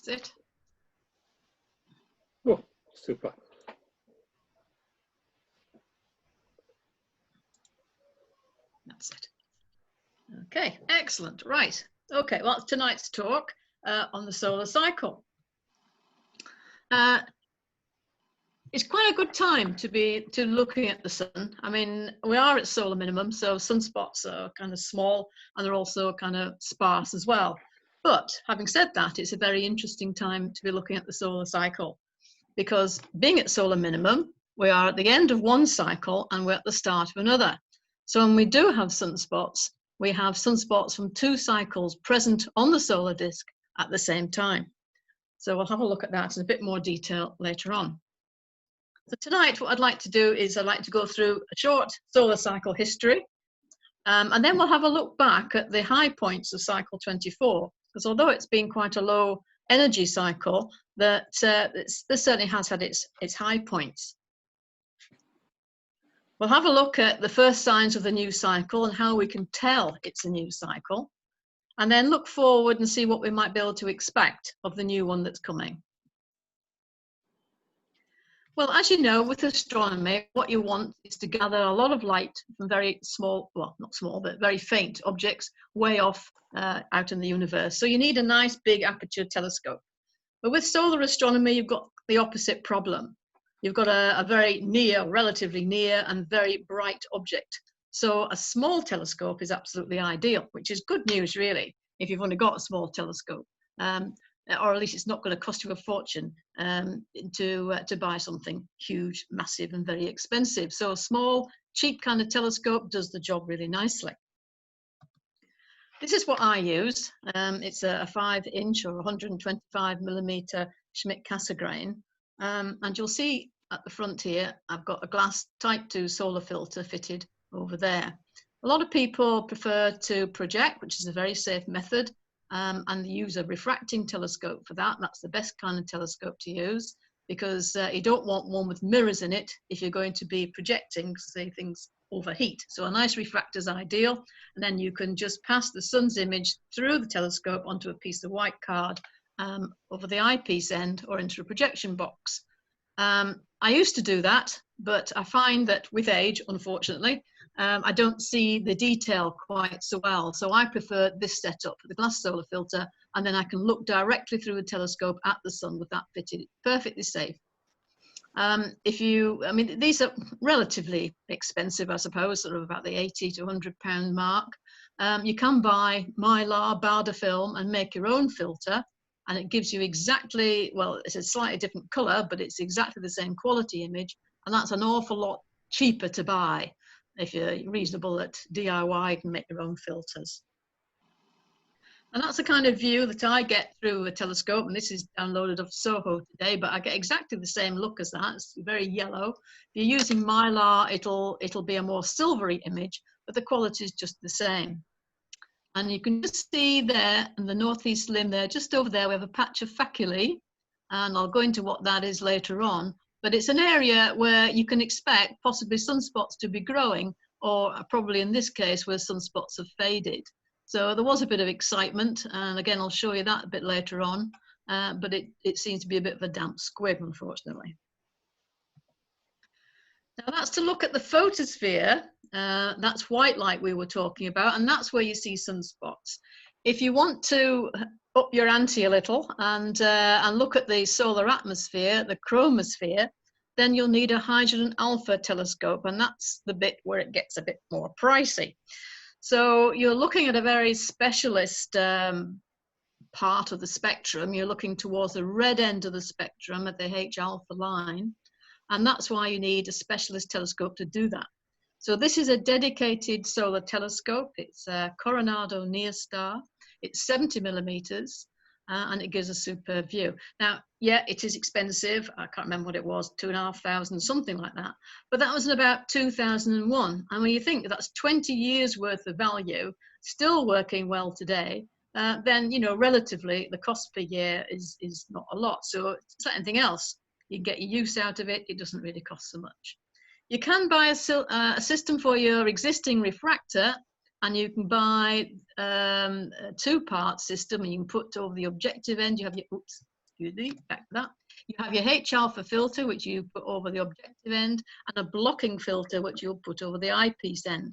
That's it. Oh, super. That's it. Okay, excellent. Right. Okay, well, that's tonight's talk on the solar cycle. It's quite a good time to be looking at the sun. I mean, we are at solar minimum, so sunspots are kind of small and they're also kind of sparse as well. But having said that, it's a very interesting time to be looking at the solar cycle, because being at solar minimum, we are at the end of one cycle and we're at the start of another. So when we do have sunspots, we have sunspots from 2 cycles present on the solar disk at the same time. So we'll have a look at that in a bit more detail later on. So tonight, what I'd like to do is I'd like to go through a short solar cycle history, and then we'll have a look back at the high points of cycle 24, because although it's been quite a low energy cycle, that this certainly has had its high points. We'll have a look at the first signs of the new cycle and how we can tell it's a new cycle, and then look forward and see what we might be able to expect of the new one that's coming. Well, as you know, with astronomy, what you want is to gather a lot of light from very small, well, not small, but very faint objects way off out in the universe. So you need a nice big aperture telescope. But with solar astronomy, you've got the opposite problem. You've got a very near, relatively near, and very bright object. So a small telescope is absolutely ideal, which is good news, really, if you've only got a small telescope. Or at least it's not going to cost you a fortune to buy something huge, massive, and very expensive. So a small, cheap kind of telescope does the job really nicely. This is what I use. It's a 5-inch or 125mm Schmidt-Cassegrain. And you'll see at the front here, I've got a glass Type 2 solar filter fitted over there. A lot of people prefer to project, which is a very safe method. And use a refracting telescope for that. That's the best kind of telescope to use, because you don't want one with mirrors in it if you're going to be projecting, say things overheat. So a nice refractor is ideal, and then you can just pass the sun's image through the telescope onto a piece of white card over the eyepiece end or into a projection box. I used to do that, but I find that with age, unfortunately, I don't see the detail quite so well. So I prefer this setup, the glass solar filter, and then I can look directly through a telescope at the sun with that fitted. Perfectly safe. I mean, these are relatively expensive, I suppose, sort of about the £80 to £100 mark. You can buy Mylar, Barda film and make your own filter, and it gives you exactly, well, it's a slightly different color, but it's exactly the same quality image, and that's an awful lot cheaper to buy. If you're reasonable at DIY, you can make your own filters. And that's the kind of view that I get through a telescope, and this is downloaded off Soho today, but I get exactly the same look as that. It's very yellow. If you're using Mylar, it'll be a more silvery image, but the quality is just the same. And you can just see there in the northeast limb there, just over there, we have a patch of faculae, and I'll go into what that is later on. But it's an area where you can expect possibly sunspots to be growing, or probably in this case where sunspots have faded. So there was a bit of excitement, and again I'll show you that a bit later on, but it seems to be a bit of a damp squib, unfortunately. Now that's to look at the photosphere. That's white light we were talking about, and that's where you see sunspots. If you want to up your ante a little and look at the solar atmosphere, the chromosphere, then you'll need a hydrogen alpha telescope, and that's the bit where it gets a bit more pricey. So you're looking at a very specialist part of the spectrum. You're looking towards the red end of the spectrum at the H alpha line, and that's why you need a specialist telescope to do that. So this is a dedicated solar telescope. It's a Coronado Near Star. It's 70mm, and it gives a superb view. Now, yeah, it is expensive. I can't remember what it was, 2,500, something like that. But that was in about 2001. And when you think that's 20 years worth of value, still working well today, then, you know, relatively the cost per year is not a lot. So it's like anything else. You get your use out of it. It doesn't really cost so much. You can buy a system for your existing refractor, and you can buy a two-part system, and you can put over the objective end. You have your, oops, excuse me, back to that. You have your H alpha filter, which you put over the objective end, and a blocking filter, which you'll put over the eyepiece end.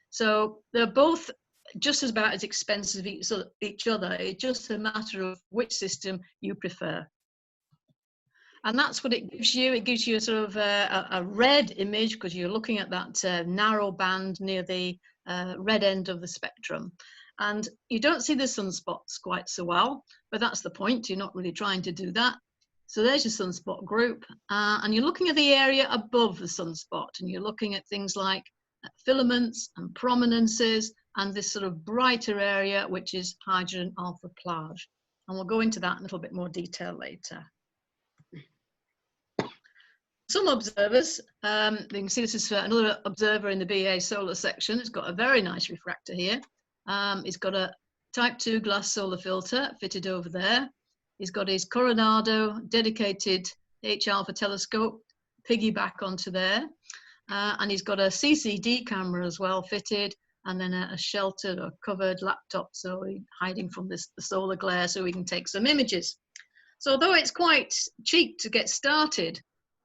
So they're both just about as expensive as each other. It's just a matter of which system you prefer. And that's what it gives you. It gives you a sort of a red image, because you're looking at that narrow band near the red end of the spectrum. And you don't see the sunspots quite so well, but that's the point. You're not really trying to do that. So there's your sunspot group. And you're looking at the area above the sunspot, and you're looking at things like filaments and prominences, and this sort of brighter area, which is hydrogen alpha plage. And we'll go into that in a little bit more detail later. Some observers, you can see this is another observer in the BAA solar section. It's got a very nice refractor here. It's got a type 2 glass solar filter fitted over there. He's got his Coronado dedicated H alpha telescope piggyback onto there. And he's got a CCD camera as well fitted, and then a sheltered or covered laptop, so he's hiding from the solar glare so we can take some images. So although it's quite cheap to get started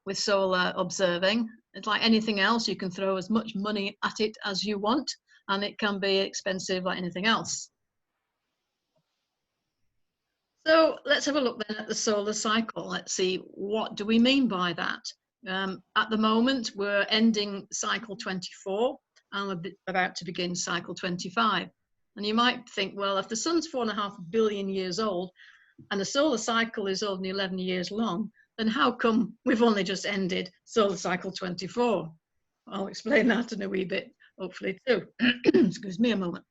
with solar observing, it's like anything else, you can throw as much money at it as you want, and it can be expensive like anything else. So let's have a look then at the solar cycle. Let's see, what do we mean by that? At the moment, we're ending cycle 24, and we're about to begin cycle 25. And you might think, well, if the sun's 4.5 billion years old and the solar cycle is only 11 years long, then how come we've only just ended solar cycle 24? I'll explain that in a wee bit, hopefully too. Excuse me a moment.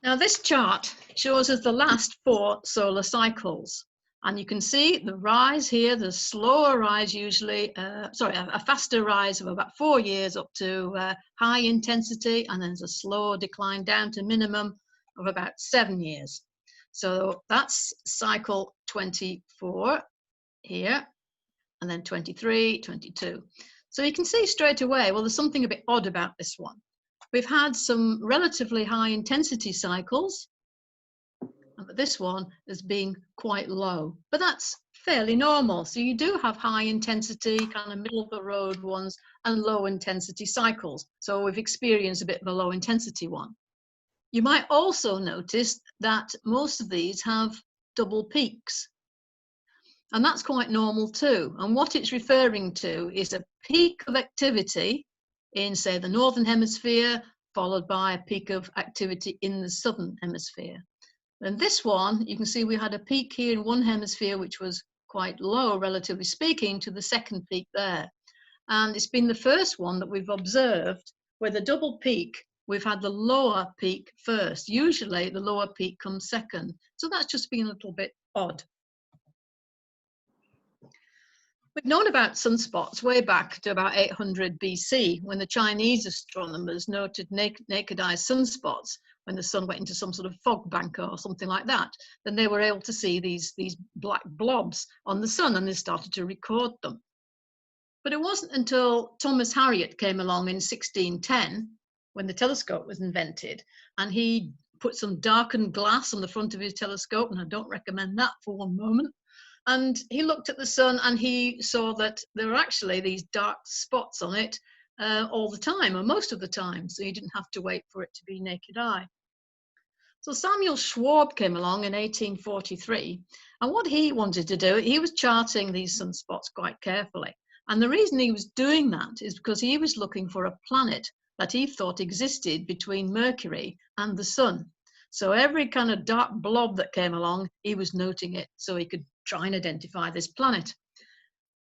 Now this chart shows us the last 4 solar cycles. And you can see the rise here, the slower rise usually, a faster rise of about 4 years up to high intensity, and then there's a slow decline down to minimum of about 7 years. So that's cycle 24 here, and then 23, 22. So you can see straight away, well, there's something a bit odd about this one. We've had some relatively high intensity cycles, but this one has been quite low, but that's fairly normal. So you do have high intensity, kind of middle of the road ones, and low intensity cycles. So we've experienced a bit of a low intensity one. You might also notice that most of these have double peaks, and that's quite normal too. And what it's referring to is a peak of activity in, say, the northern hemisphere, followed by a peak of activity in the southern hemisphere. And this one, you can see we had a peak here in one hemisphere, which was quite low, relatively speaking, to the second peak there. And it's been the first one that we've observed where the double peak, we've had the lower peak first. Usually the lower peak comes second. So that's just been a little bit odd. We've known about sunspots way back to about 800 BC, when the Chinese astronomers noted naked eye sunspots when the sun went into some sort of fog bank or something like that. Then they were able to see these black blobs on the sun, and they started to record them. But it wasn't until Thomas Harriot came along in 1610, when the telescope was invented, and he put some darkened glass on the front of his telescope, and I don't recommend that for one moment. And he looked at the sun and he saw that there were actually these dark spots on it all the time, or most of the time, so you didn't have to wait for it to be naked eye. So Samuel Schwab came along in 1843, and what he wanted to do, he was charting these sunspots quite carefully. And the reason he was doing that is because he was looking for a planet that he thought existed between Mercury and the sun. So every kind of dark blob that came along, he was noting it so he could try and identify this planet.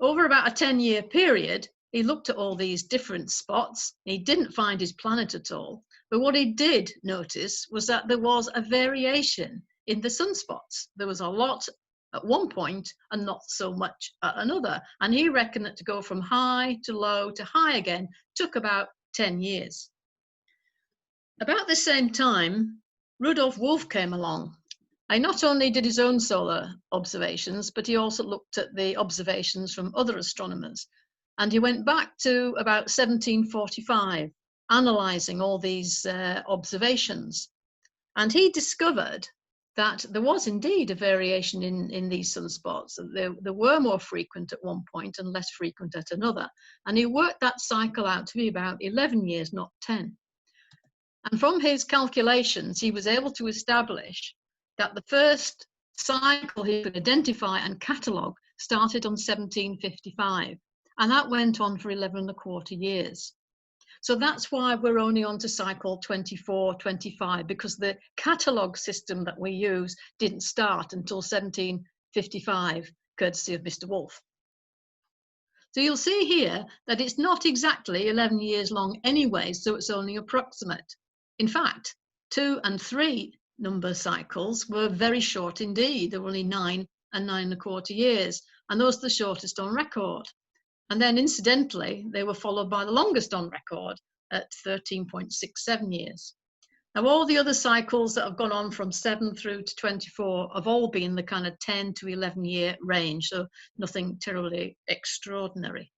Over about a 10-year period, he looked at all these different spots. He didn't find his planet at all. But what he did notice was that there was a variation in the sunspots. There was a lot at one point and not so much at another. And he reckoned that to go from high to low to high again took about 10 years. About the same time, Rudolf Wolf came along. And not only did his own solar observations, but he also looked at the observations from other astronomers. And he went back to about 1745, analysing all these observations. And he discovered that there was indeed a variation in these sunspots. They were more frequent at one point and less frequent at another. And he worked that cycle out to be about 11 years, not 10. And from his calculations, he was able to establish that the first cycle he could identify and catalogue started on 1755. And that went on for 11¼ years. So that's why we're only on to cycle 24, 25, because the catalogue system that we use didn't start until 1755, courtesy of Mr. Wolf. So you'll see here that it's not exactly 11 years long anyway, so it's only approximate. In fact, 2 and 3 number cycles were very short indeed. They were only 9 and 9¼ years, and those are the shortest on record. And then incidentally, they were followed by the longest on record at 13.67 years. Now, all the other cycles that have gone on from 7 through to 24 have all been the kind of 10 to 11 year range, so nothing terribly extraordinary.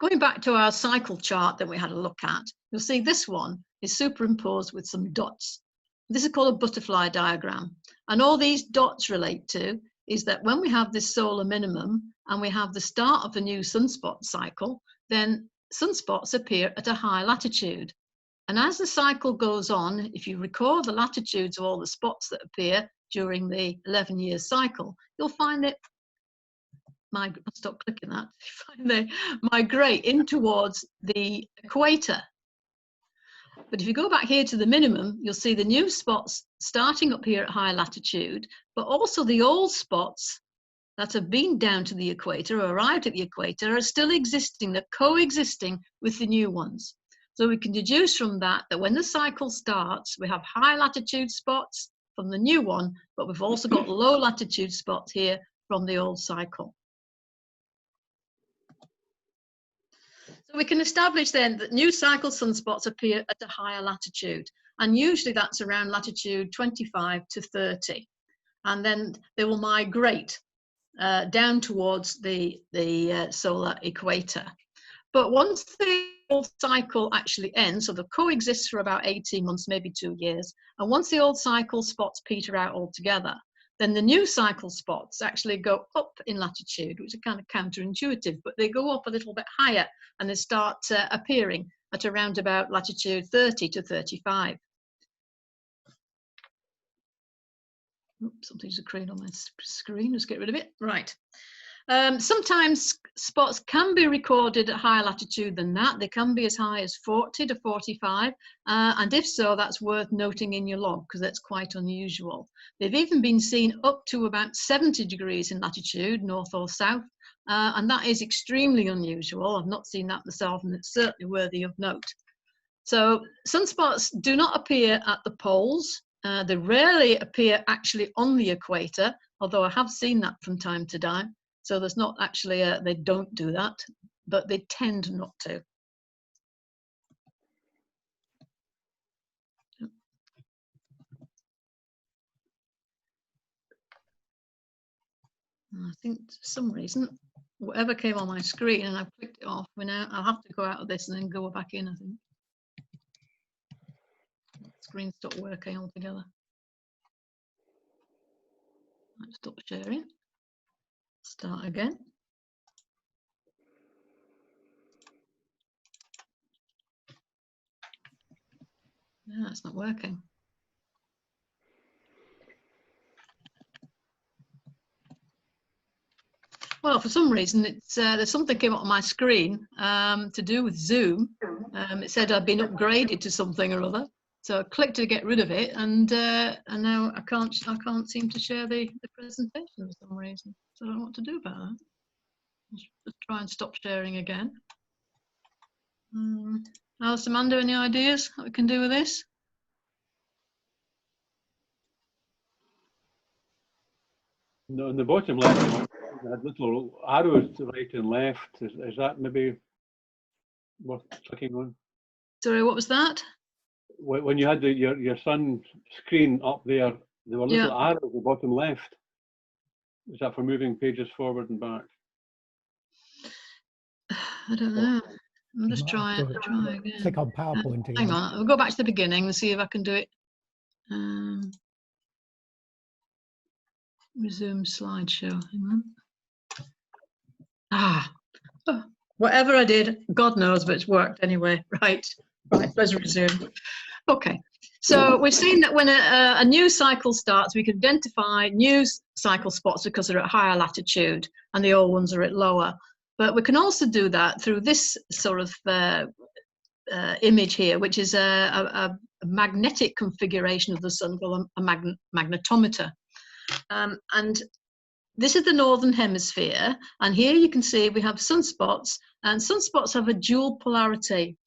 Going back to our cycle chart that we had a look at, you'll see this one is superimposed with some dots. This is called a butterfly diagram. And all these dots relate to is that when we have this solar minimum and we have the start of the new sunspot cycle, then sunspots appear at a high latitude. And as the cycle goes on, if you record the latitudes of all the spots that appear during the 11-year cycle, you'll find that stop clicking that. They migrate in towards the equator. But if you go back here to the minimum, you'll see the new spots starting up here at high latitude, but also the old spots that have been down to the equator or arrived at the equator are still existing. They're coexisting with the new ones. So we can deduce from that that when the cycle starts, we have high latitude spots from the new one, but we've also got low latitude spots here from the old cycle. So we can establish then that new cycle sunspots appear at a higher latitude, and usually that's around latitude 25 to 30, and then they will migrate down towards the solar equator. But once the old cycle actually ends, so they coexist for about 18 months, maybe 2 years, and once the old cycle spots peter out altogether, then the new cycle spots actually go up in latitude, which is kind of counterintuitive, but they go up a little bit higher and they start appearing at around about latitude 30 to 35. Oops, something's occurring on my screen, let's get rid of it. Right. Sometimes spots can be recorded at higher latitude than that. They can be as high as 40 to 45, and if so, that's worth noting in your log because that's quite unusual. They've even been seen up to about 70 degrees in latitude, north or south, and that is extremely unusual. I've not seen that myself, and it's certainly worthy of note. So sunspots do not appear at the poles. They rarely appear actually on the equator, although I have seen that from time to time. So there's not actually they don't do that, but they tend not to. I think for some reason, whatever came on my screen and I clicked it off, I'll have to go out of this and then go back in, I think. The screen stopped working altogether. Let's stop sharing. Start again. Yeah, it's not working. Well, for some reason, it's there's something came up on my screen to do with Zoom. It said I'd been upgraded to something or other, so I clicked to get rid of it, and now I can't seem to share the presentation for some reason. So I don't know what to do about that. Just try and stop sharing again. Alice, Amanda, any ideas what we can do with this? No, on the bottom left, it had little arrows to right and left. Is that maybe worth clicking on? Sorry, what was that? When you had your sun screen up there, there were little arrows at the bottom left. Is that for moving pages forward and back? I don't know. I'm just try again. Click on PowerPoint again. Hang on, I'll go back to the beginning and see if I can do it. Resume slideshow. Hang on. Whatever I did, God knows, but it's worked anyway. Right, let's resume. Okay, so we've seen that when a new cycle starts, we can identify new cycle spots because they're at higher latitude and the old ones are at lower. But we can also do that through this sort of image here, which is a magnetic configuration of the sun called a magnetometer. And this is the northern hemisphere, and here you can see we have sunspots, and sunspots have a dual polarity.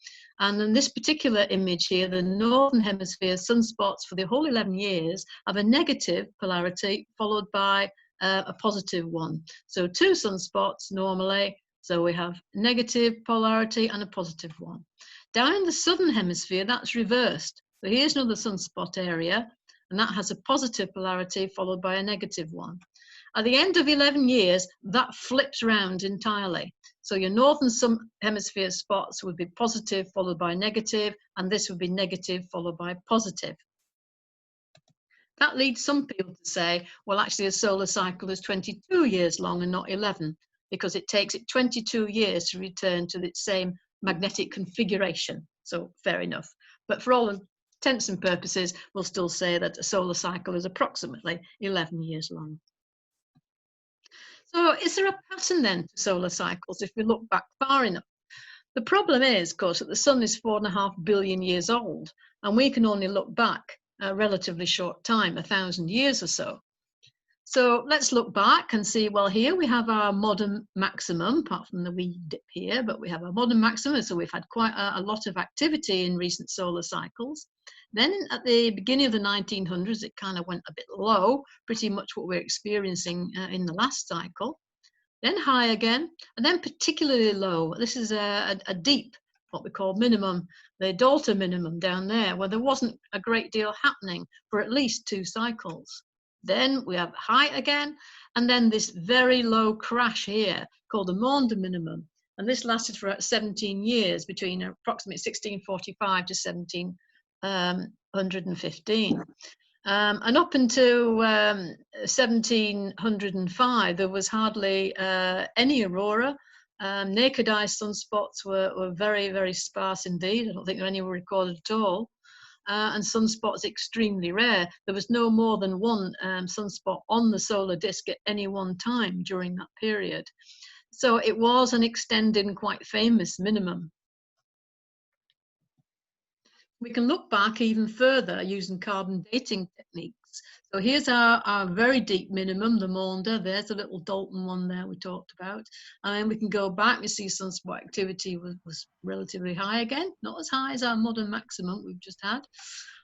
And in this particular image here, the northern hemisphere sunspots for the whole 11 years have a negative polarity followed by a positive one. So 2 sunspots normally, so we have negative polarity and a positive one. Down in the southern hemisphere, that's reversed. So here's another sunspot area, and that has a positive polarity followed by a negative one. At the end of 11 years, that flips around entirely. So your northern hemisphere spots would be positive followed by negative, and this would be negative followed by positive. That leads some people to say, well, actually a solar cycle is 22 years long and not 11, because it takes it 22 years to return to its same magnetic configuration. So fair enough. But for all intents and purposes, we'll still say that a solar cycle is approximately 11 years long. So is there a pattern then to solar cycles if we look back far enough? The problem is, of course, that the sun is 4.5 billion years old, and we can only look back a relatively short time, 1,000 years or so. So let's look back and see, well, here we have our modern maximum, apart from the wee dip here, but we have a modern maximum, so we've had quite a lot of activity in recent solar cycles. Then at the beginning of the 1900s, it kind of went a bit low, pretty much what we're experiencing in the last cycle. Then high again, and then particularly low. This is a deep, what we call minimum, the Dalton minimum down there, where there wasn't a great deal happening for at least 2 cycles. Then we have high again, and then this very low crash here called the Maunder minimum. And this lasted for 17 years, between approximately 1645 to 1715. And up until 1705, there was hardly any aurora. Naked eye sunspots were very, very sparse indeed. I don't think any were recorded at all. And sunspots extremely rare. There was no more than 1 sunspot on the solar disk at any one time during that period. So it was an extended and quite famous minimum. We can look back even further using carbon dating techniques. So here's our very deep minimum, the Maunder. There's the little Dalton one there we talked about. And we can go back, we see sunspot activity was relatively high again, not as high as our modern maximum we've just had.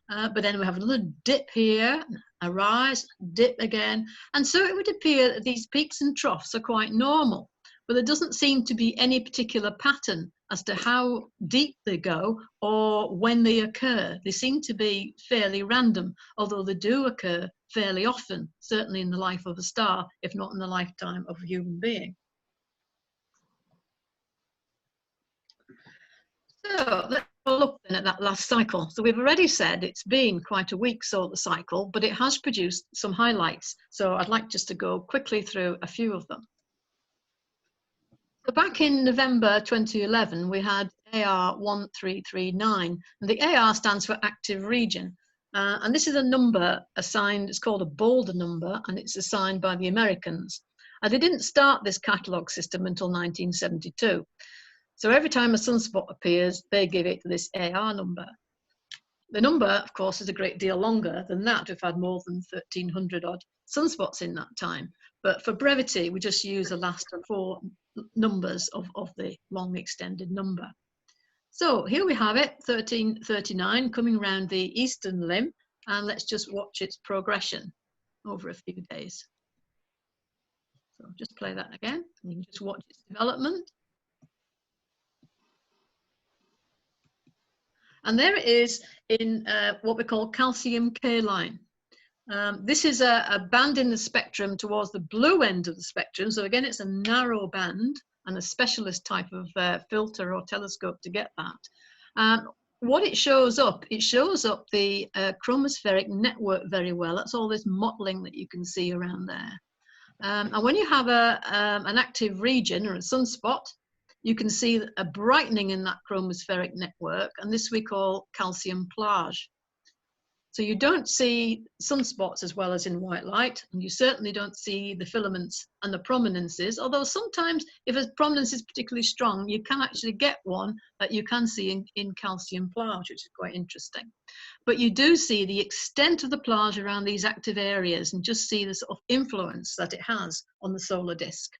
But then we have a little dip here, a rise, dip again. And so it would appear that these peaks and troughs are quite normal, but there doesn't seem to be any particular pattern as to how deep they go or when they occur. They seem to be fairly random, although they do occur fairly often, certainly in the life of a star, if not in the lifetime of a human being. So let's look then at that last cycle. So we've already said it's been quite a weak solar cycle, but it has produced some highlights. So I'd like just to go quickly through a few of them. So back in November 2011, we had AR 1339, and the AR stands for active region. And this is a number assigned, it's called a Boulder number, and it's assigned by the Americans. And they didn't start this catalogue system until 1972. So every time a sunspot appears, they give it this AR number. The number, of course, is a great deal longer than that. We've had more than 1,300 odd sunspots in that time. But for brevity, we just use the last 4 numbers of the long extended number. So here we have it, 1339, coming around the eastern limb, and let's just watch its progression over a few days. So just play that again, and you can just watch its development. And there it is in what we call calcium K line. This is a band in the spectrum towards the blue end of the spectrum. So again, it's a narrow band, and a specialist type of filter or telescope to get that. What it shows up the chromospheric network very well. That's all this mottling that you can see around there. And when you have an active region or a sunspot, you can see a brightening in that chromospheric network, and this we call calcium plage. So you don't see sunspots as well as in white light, and you certainly don't see the filaments and the prominences, although sometimes if a prominence is particularly strong, you can actually get one that you can see in calcium plage, which is quite interesting. But you do see the extent of the plage around these active areas and just see the sort of influence that it has on the solar disk.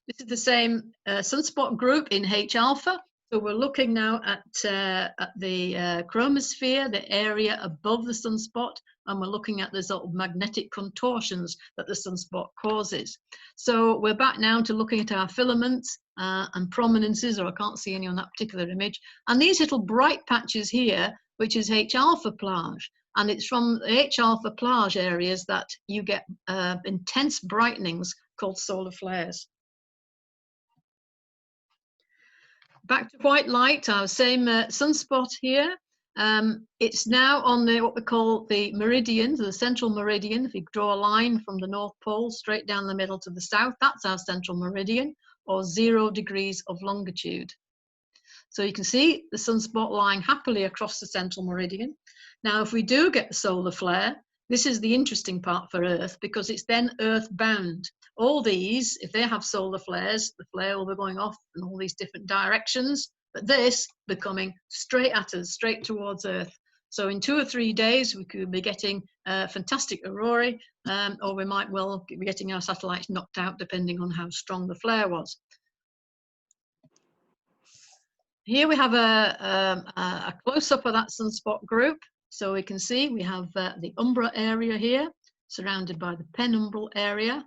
This is the same sunspot group in H alpha. So we're looking now at the chromosphere, the area above the sunspot, and we're looking at the sort of magnetic contortions that the sunspot causes. So we're back now to looking at our filaments and prominences, or I can't see any on that particular image. And these little bright patches here, which is H alpha plage, and it's from the H alpha plage areas that you get intense brightenings called solar flares. Back to white light, our same sunspot here. It's now on what we call the meridian, the central meridian. If you draw a line from the North Pole straight down the middle to the south, that's our central meridian, or 0 degrees of longitude. So you can see the sunspot lying happily across the central meridian. Now, if we do get the solar flare, this is the interesting part for Earth, because it's then Earth-bound. All these, if they have solar flares, the flare will be going off in all these different directions, but this becoming straight at us, straight towards Earth. So in 2 or 3 days, we could be getting fantastic aurorae, or we might well be getting our satellites knocked out, depending on how strong the flare was. Here we have a close-up of that sunspot group. So we can see we have the umbra area here, surrounded by the penumbral area.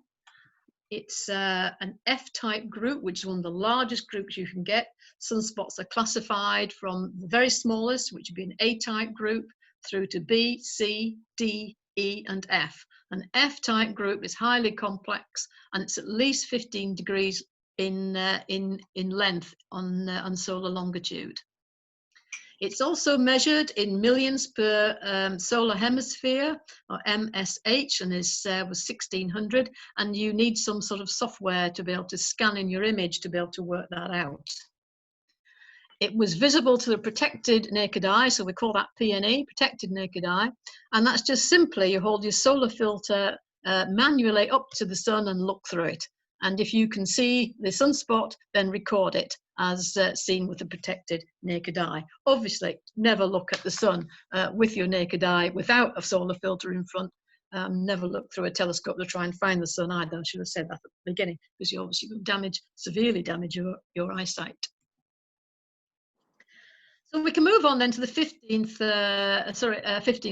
It's an F-type group, which is one of the largest groups you can get. Sunspots are classified from the very smallest, which would be an A-type group, through to B, C, D, E, and F. An F-type group is highly complex, and it's at least 15 degrees in length on solar longitude. It's also measured in millions per solar hemisphere, or MSH, and was 1600, and you need some sort of software to be able to scan in your image to be able to work that out. It was visible to the protected naked eye, so we call that PNE, protected naked eye, and that's just simply you hold your solar filter manually up to the sun and look through it. And if you can see the sunspot, then record it as seen with the protected naked eye. Obviously, never look at the sun with your naked eye without a solar filter in front. Never look through a telescope to try and find the sun either. I should have said that at the beginning, because you obviously will severely damage your eyesight. So we can move on then to the 15th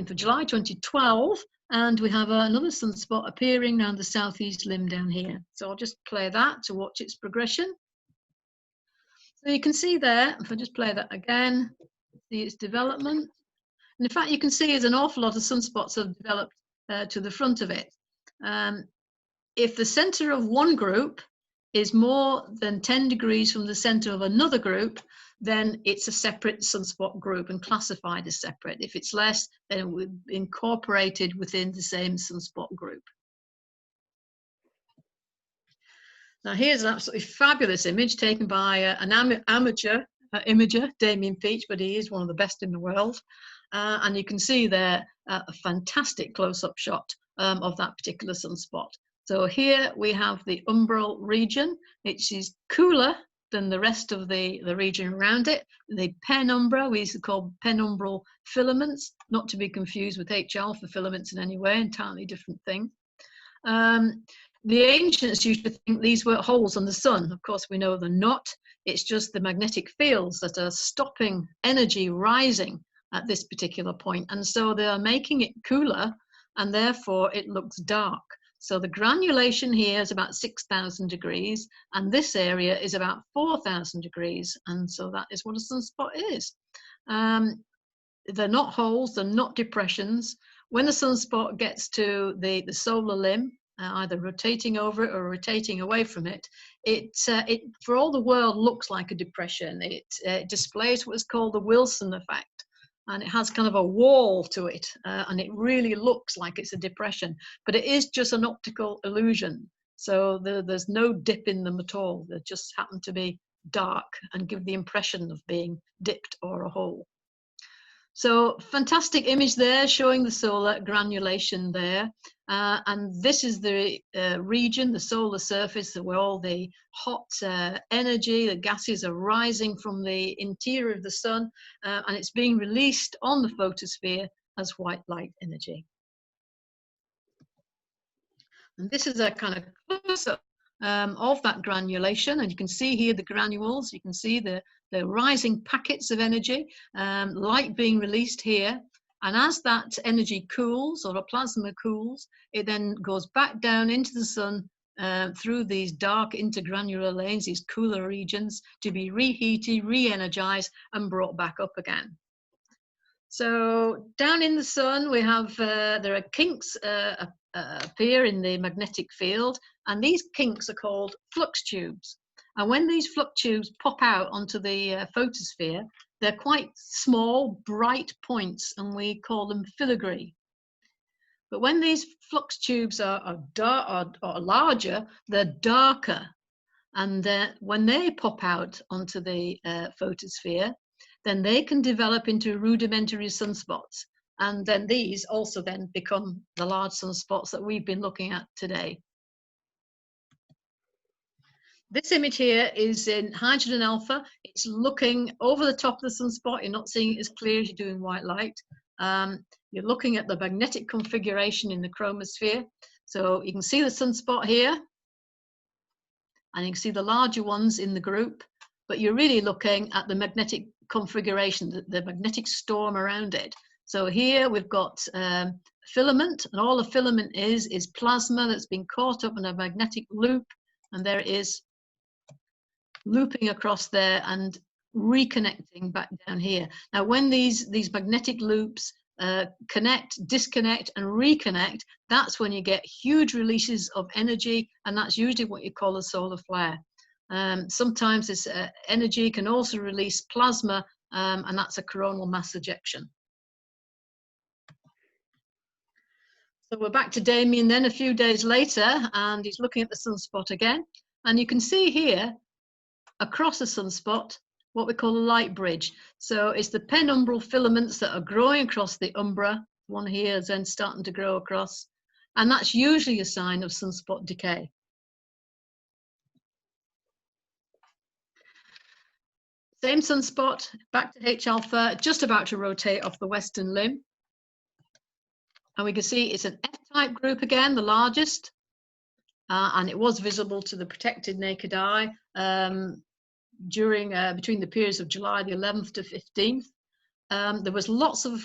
of July 2012. And we have another sunspot appearing around the southeast limb down here. So I'll just play that to watch its progression. So you can see there, if I just play that again, see its development. And in fact, you can see there's an awful lot of sunspots have developed to the front of it. If the center of one group is more than 10 degrees from the center of another group, then it's a separate sunspot group and classified as separate. If it's less, then it would be incorporated within the same sunspot group. Now here's an absolutely fabulous image taken by an amateur imager, Damien Peach, but he is one of the best in the world. And you can see there a fantastic close-up shot of that particular sunspot. So here we have the umbral region, which is cooler than the rest of the region around it. The penumbra, we used to call penumbral filaments, not to be confused with H-alpha filaments in any way, entirely different thing. The ancients used to think these were holes on the sun. Of course, we know they're not. It's just the magnetic fields that are stopping energy rising at this particular point. And so they are making it cooler, and therefore it looks dark. So the granulation here is about 6,000 degrees, and this area is about 4,000 degrees. And so that is what a sunspot is. They're not holes, they're not depressions. When a sunspot gets to the solar limb, either rotating over it or rotating away from it, it for all the world looks like a depression. It displays what's called the Wilson effect, and it has kind of a wall to it, and it really looks like it's a depression, but it is just an optical illusion. So there's no dip in them at all. They just happen to be dark and give the impression of being dipped or a hole. So fantastic image there showing the solar granulation there. And this is the region, the solar surface, where all the hot energy, the gases are rising from the interior of the sun, and it's being released on the photosphere as white light energy. And this is a kind of close-up of that granulation, and you can see here the granules. You can see the rising packets of energy, light being released here, and as that energy cools, or a plasma cools, it then goes back down into the sun through these dark intergranular lanes, these cooler regions, to be reheated, re-energized, and brought back up again. So down in the sun, we have there are kinks appear in the magnetic field, and these kinks are called flux tubes. And when these flux tubes pop out onto the photosphere, they're quite small, bright points, and we call them filigree. But when these flux tubes are larger, they're darker. And when they pop out onto the photosphere, then they can develop into rudimentary sunspots. And then these also then become the large sunspots that we've been looking at today. This image here is in hydrogen alpha. It's looking over the top of the sunspot. You're not seeing it as clear as you're doing white light. You're looking at the magnetic configuration in the chromosphere. So you can see the sunspot here, and you can see the larger ones in the group, but you're really looking at the magnetic configuration, the magnetic storm around it. So here we've got filament, and all the filament is plasma that's been caught up in a magnetic loop, and there it is looping across there and reconnecting back down here. Now when these magnetic loops connect, disconnect and reconnect, that's when you get huge releases of energy, and that's usually what you call a solar flare. Sometimes this energy can also release plasma, and that's a coronal mass ejection. So we're back to Damien then a few days later, and he's looking at the sunspot again, and you can see here across the sunspot what we call a light bridge. So it's the penumbral filaments that are growing across the umbra. One here is then starting to grow across, and that's usually a sign of sunspot decay. Same sunspot, back to H alpha, just about to rotate off the western limb. And we can see it's an F-type group again, the largest, and it was visible to the protected naked eye during between the periods of July the 11th to 15th. There was lots of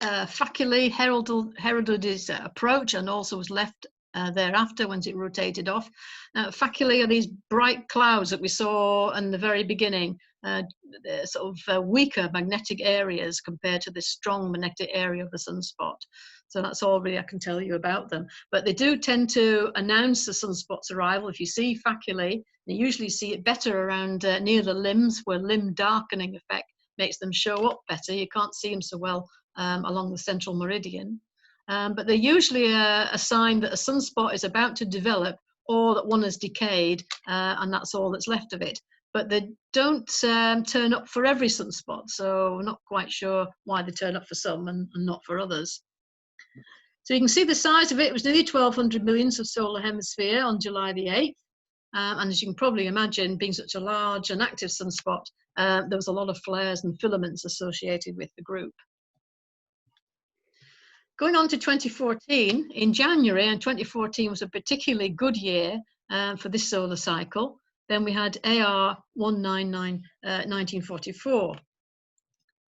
faculae heralded its approach, and also was left thereafter once it rotated off. Faculae are these bright clouds that we saw in the very beginning, sort of weaker magnetic areas compared to the strong magnetic area of the sunspot. So that's all really I can tell you about them. But they do tend to announce the sunspot's arrival. If you see faculae, you usually see it better around near the limbs, where limb darkening effect makes them show up better. You can't see them so well along the central meridian. But they're usually a sign that a sunspot is about to develop, or that one has decayed, and that's all that's left of it. But they don't turn up for every sunspot, so we're not quite sure why they turn up for some and not for others. So you can see the size of it. It was nearly 1,200 millionths of solar hemisphere on July the 8th. And as you can probably imagine, being such a large and active sunspot, there was a lot of flares and filaments associated with the group. Going on to 2014, in January, and 2014 was a particularly good year for this solar cycle. Then we had AR 199 1944.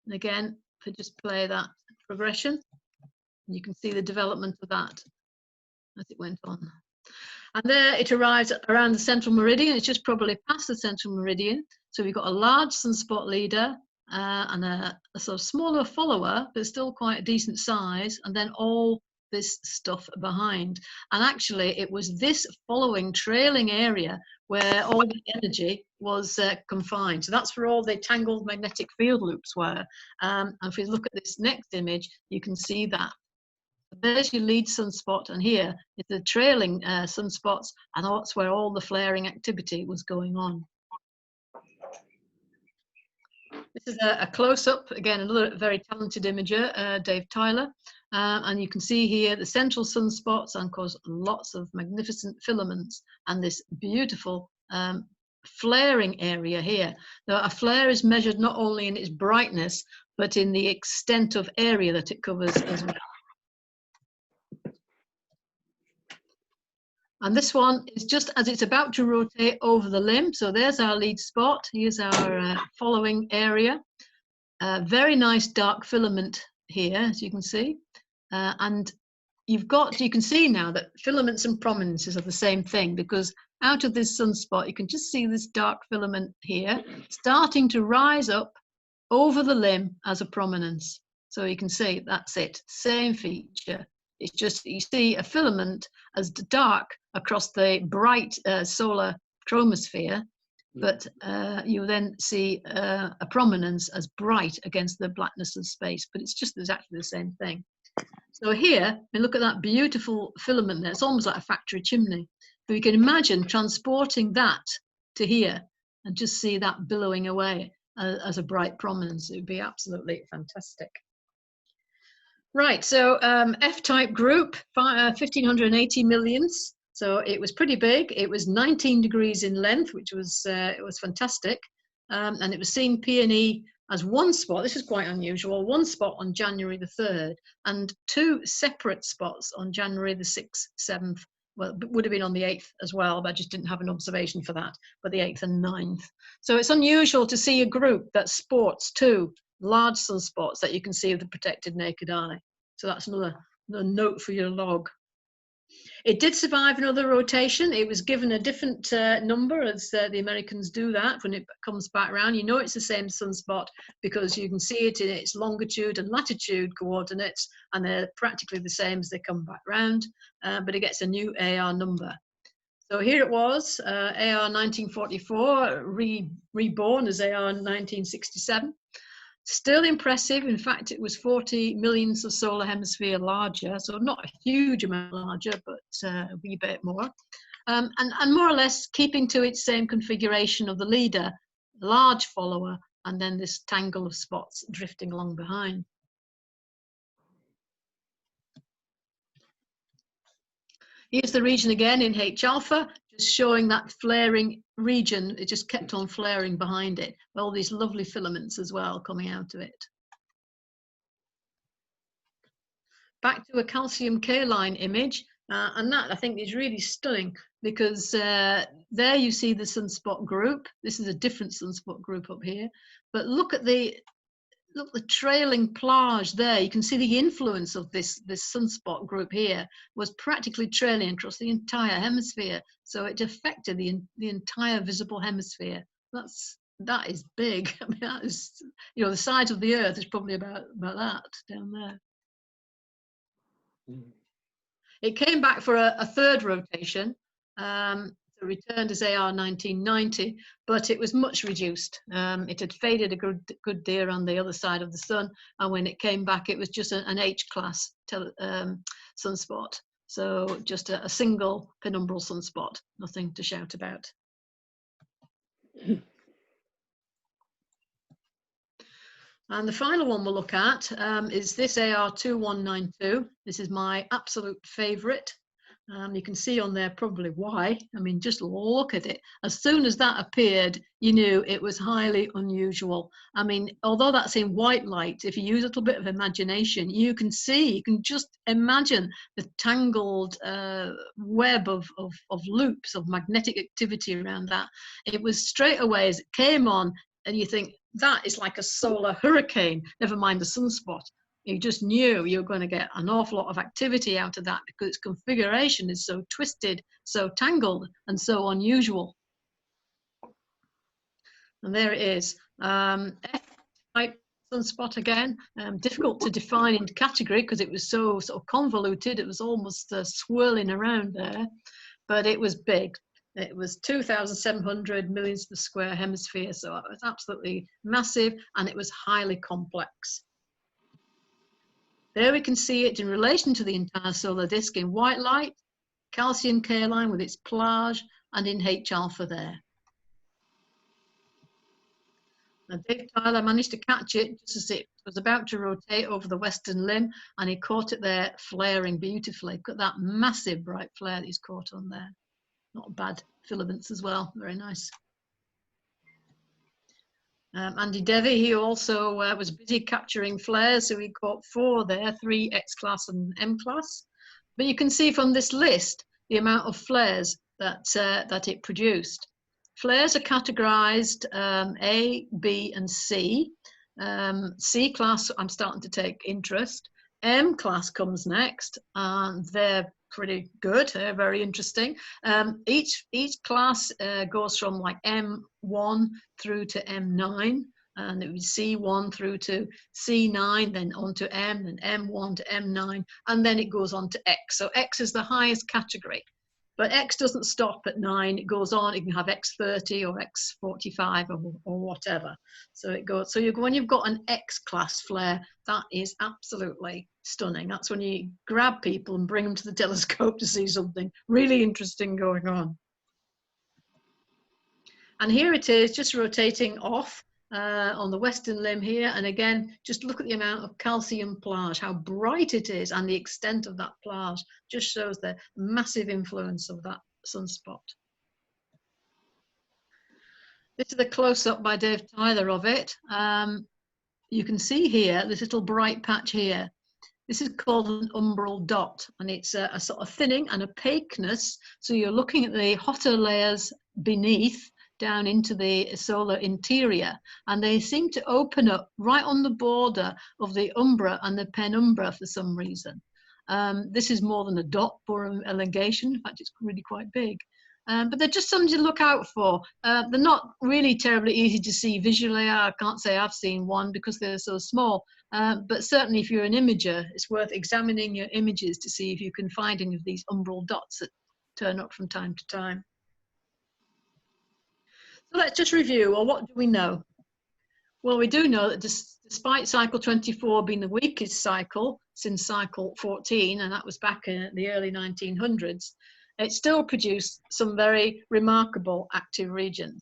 And again, if I just play that progression, you can see the development of that as it went on. And there it arrives around the central meridian. It's just probably past the central meridian. So we've got a large sunspot leader and a sort of smaller follower, but still quite a decent size. And then all this stuff behind. And actually, it was this following trailing area where all the energy was confined. So that's where all the tangled magnetic field loops were. And if we look at this next image, you can see that. There's your lead sunspot, and here is the trailing sunspots, and that's where all the flaring activity was going on. This is a close-up, again, another very talented imager, Dave Tyler. And you can see here the central sunspots, and of course lots of magnificent filaments, and this beautiful flaring area here. Now, a flare is measured not only in its brightness, but in the extent of area that it covers as well. And this one is just as it's about to rotate over the limb. So there's our lead spot. Here's our following area. Very nice dark filament here, as you can see. And you can see now that filaments and prominences are the same thing, because out of this sunspot, you can just see this dark filament here starting to rise up over the limb as a prominence. So you can see that's it, same feature. It's just you see a filament as dark across the bright solar chromosphere, but you then see a prominence as bright against the blackness of space, but it's just exactly the same thing. So here, we look at that beautiful filament there. It's almost like a factory chimney. So you can imagine transporting that to here and just see that billowing away as a bright prominence. It would be absolutely fantastic. Right, so F-type group, 1,580 millions. So it was pretty big. It was 19 degrees in length, which was it was fantastic. And it was seeing P&E as one spot. This is quite unusual. One spot on January the 3rd, and two separate spots on January the 6th, 7th. Well, it would have been on the 8th as well, but I just didn't have an observation for that, but the 8th and 9th. So it's unusual to see a group that sports two large sunspots that you can see with the protected naked eye. So that's another note for your log. It did survive another rotation. It was given a different number, as the Americans do that when it comes back around. You know it's the same sunspot because you can see it in its longitude and latitude coordinates, and they're practically the same as they come back round, but it gets a new AR number. So here it was, AR 1944, reborn as AR 1967. Still impressive. In fact, it was 40 millionths of solar hemisphere larger, so not a huge amount larger, but a wee bit more. And more or less keeping to its same configuration of the leader, large follower, and then this tangle of spots drifting along behind. Here's the region again in H alpha, just showing that flaring region. It just kept on flaring behind it. All these lovely filaments as well coming out of it. Back to a calcium K-line image, and that I think is really stunning because there you see the sunspot group. This is a different sunspot group up here, but look at the trailing plage there. You can see the influence of this sunspot group here was practically trailing across the entire hemisphere. So it affected the entire visible hemisphere. That is big. I mean, that is, you know, the size of the Earth is probably about that down there. It came back for a third rotation. So returned as AR 1990, but it was much reduced. It had faded a good deal on the other side of the sun, and when it came back, it was just an H-class sunspot. So just a single penumbral sunspot, nothing to shout about. And the final one we'll look at is this AR 2192. This is my absolute favorite. You can see on there probably why. I mean, just look at it. As soon as that appeared, you knew it was highly unusual. I mean, although that's in white light, if you use a little bit of imagination, you can just imagine the tangled web of loops of magnetic activity around that. It was straight away as it came on, and you think, that is like a solar hurricane, never mind the sunspot. You just knew you were going to get an awful lot of activity out of that because its configuration is so twisted, so tangled, and so unusual. And there it is. F-type sunspot again. Difficult to define in category because it was so sort of convoluted. It was almost swirling around there, but it was big. It was 2,700 millions per square hemisphere, so it was absolutely massive, and it was highly complex. There we can see it in relation to the entire solar disk in white light, calcium K-line with its plage, and in H-alpha there. Now, Dave Tyler managed to catch it just as it was about to rotate over the western limb, and he caught it there flaring beautifully. Look at that massive bright flare that he's caught on there. Not bad filaments as well, very nice. Andy Devey, he also was busy capturing flares, so he caught 4 there, 3 X-class and M-class. But you can see from this list the amount of flares that it produced. Flares are categorized A, B, and C. C class, I'm starting to take interest. M class comes next, and they're pretty good. They're very interesting. Each class goes from like M1 through to M9, and it was C1 through to C9, then on to M, then M1 to M9, and then it goes on to X. So X is the highest category. But X doesn't stop at 9, it goes on. You can have X30 or X45 or whatever. So it goes. So when you've got an X class flare, that is absolutely stunning. That's when you grab people and bring them to the telescope to see something really interesting going on. And here it is, just rotating off on the western limb here. And again, just look at the amount of calcium plage, how bright it is, and the extent of that plage just shows the massive influence of that sunspot. This is a close-up by Dave Tyler of it. You can see here, this little bright patch here. This is called an umbral dot, and it's a sort of thinning and opaqueness. So you're looking at the hotter layers beneath, down into the solar interior, and they seem to open up right on the border of the umbra and the penumbra for some reason. This is more than a dot for an elongation. In fact, it's really quite big. But they're just something to look out for. They're not really terribly easy to see visually. I can't say I've seen one because they're so small. But certainly if you're an imager, it's worth examining your images to see if you can find any of these umbral dots that turn up from time to time. So let's just review. Well, what do we know? Well, we do know that despite cycle 24 being the weakest cycle since cycle 14, and that was back in the early 1900s, it still produced some very remarkable active regions.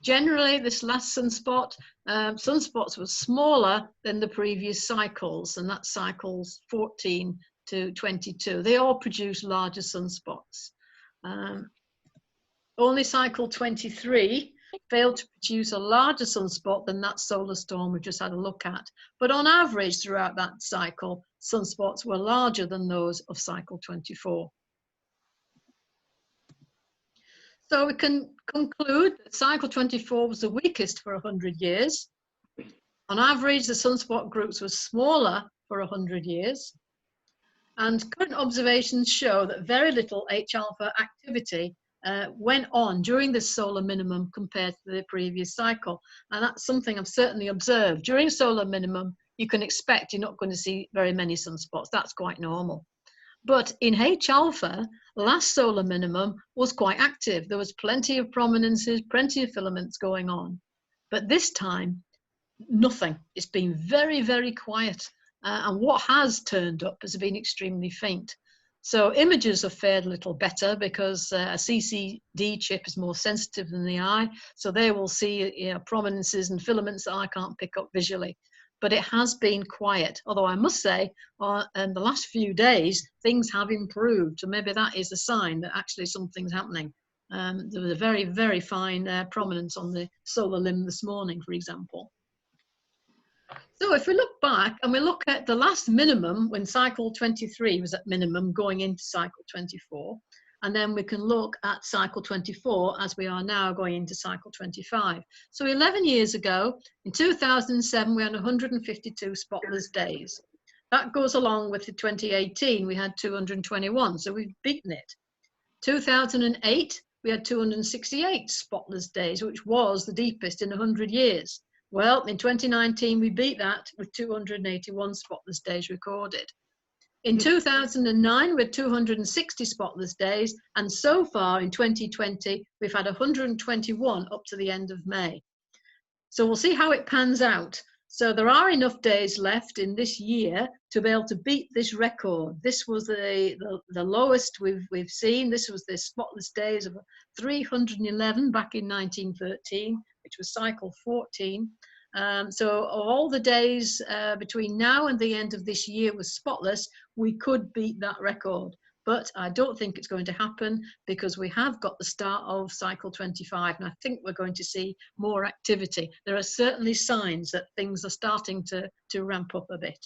Generally, this last sunspot, sunspots were smaller than the previous cycles, and that's cycles 14 to 22. They all produce larger sunspots. Only cycle 23 failed to produce a larger sunspot than that solar storm we just had a look at. But on average, throughout that cycle, sunspots were larger than those of cycle 24. So we can conclude that cycle 24 was the weakest for 100 years. On average, the sunspot groups were smaller for 100 years. And current observations show that very little H-alpha activity went on during this solar minimum compared to the previous cycle. And that's something I've certainly observed. During solar minimum, you can expect you're not going to see very many sunspots. That's quite normal. But in H-alpha, last solar minimum was quite active. There was plenty of prominences, plenty of filaments going on. But this time, nothing. It's been very, very quiet. And what has turned up has been extremely faint. So images have fared a little better because a CCD chip is more sensitive than the eye. So they will see prominences and filaments that I can't pick up visually. But it has been quiet. Although I must say, in the last few days, things have improved. So maybe that is a sign that actually something's happening. There was a very, very fine prominence on the solar limb this morning, for example. So if we look back and we look at the last minimum when cycle 23 was at minimum going into cycle 24, and then we can look at cycle 24 as we are now going into cycle 25. So 11 years ago, in 2007, we had 152 spotless days. That goes along with the 2018, we had 221, so we've beaten it. 2008, we had 268 spotless days, which was the deepest in 100 years. Well, in 2019, we beat that with 281 spotless days recorded. In 2009, we had 260 spotless days, and so far in 2020, we've had 121 up to the end of May. So we'll see how it pans out. So there are enough days left in this year to be able to beat this record. This was the lowest we've seen. This was the spotless days of 311 back in 1913, which was cycle 14. So of all the days between now and the end of this year was spotless, we could beat that record. But I don't think it's going to happen because we have got the start of cycle 25, and I think we're going to see more activity. There are certainly signs that things are starting to ramp up a bit.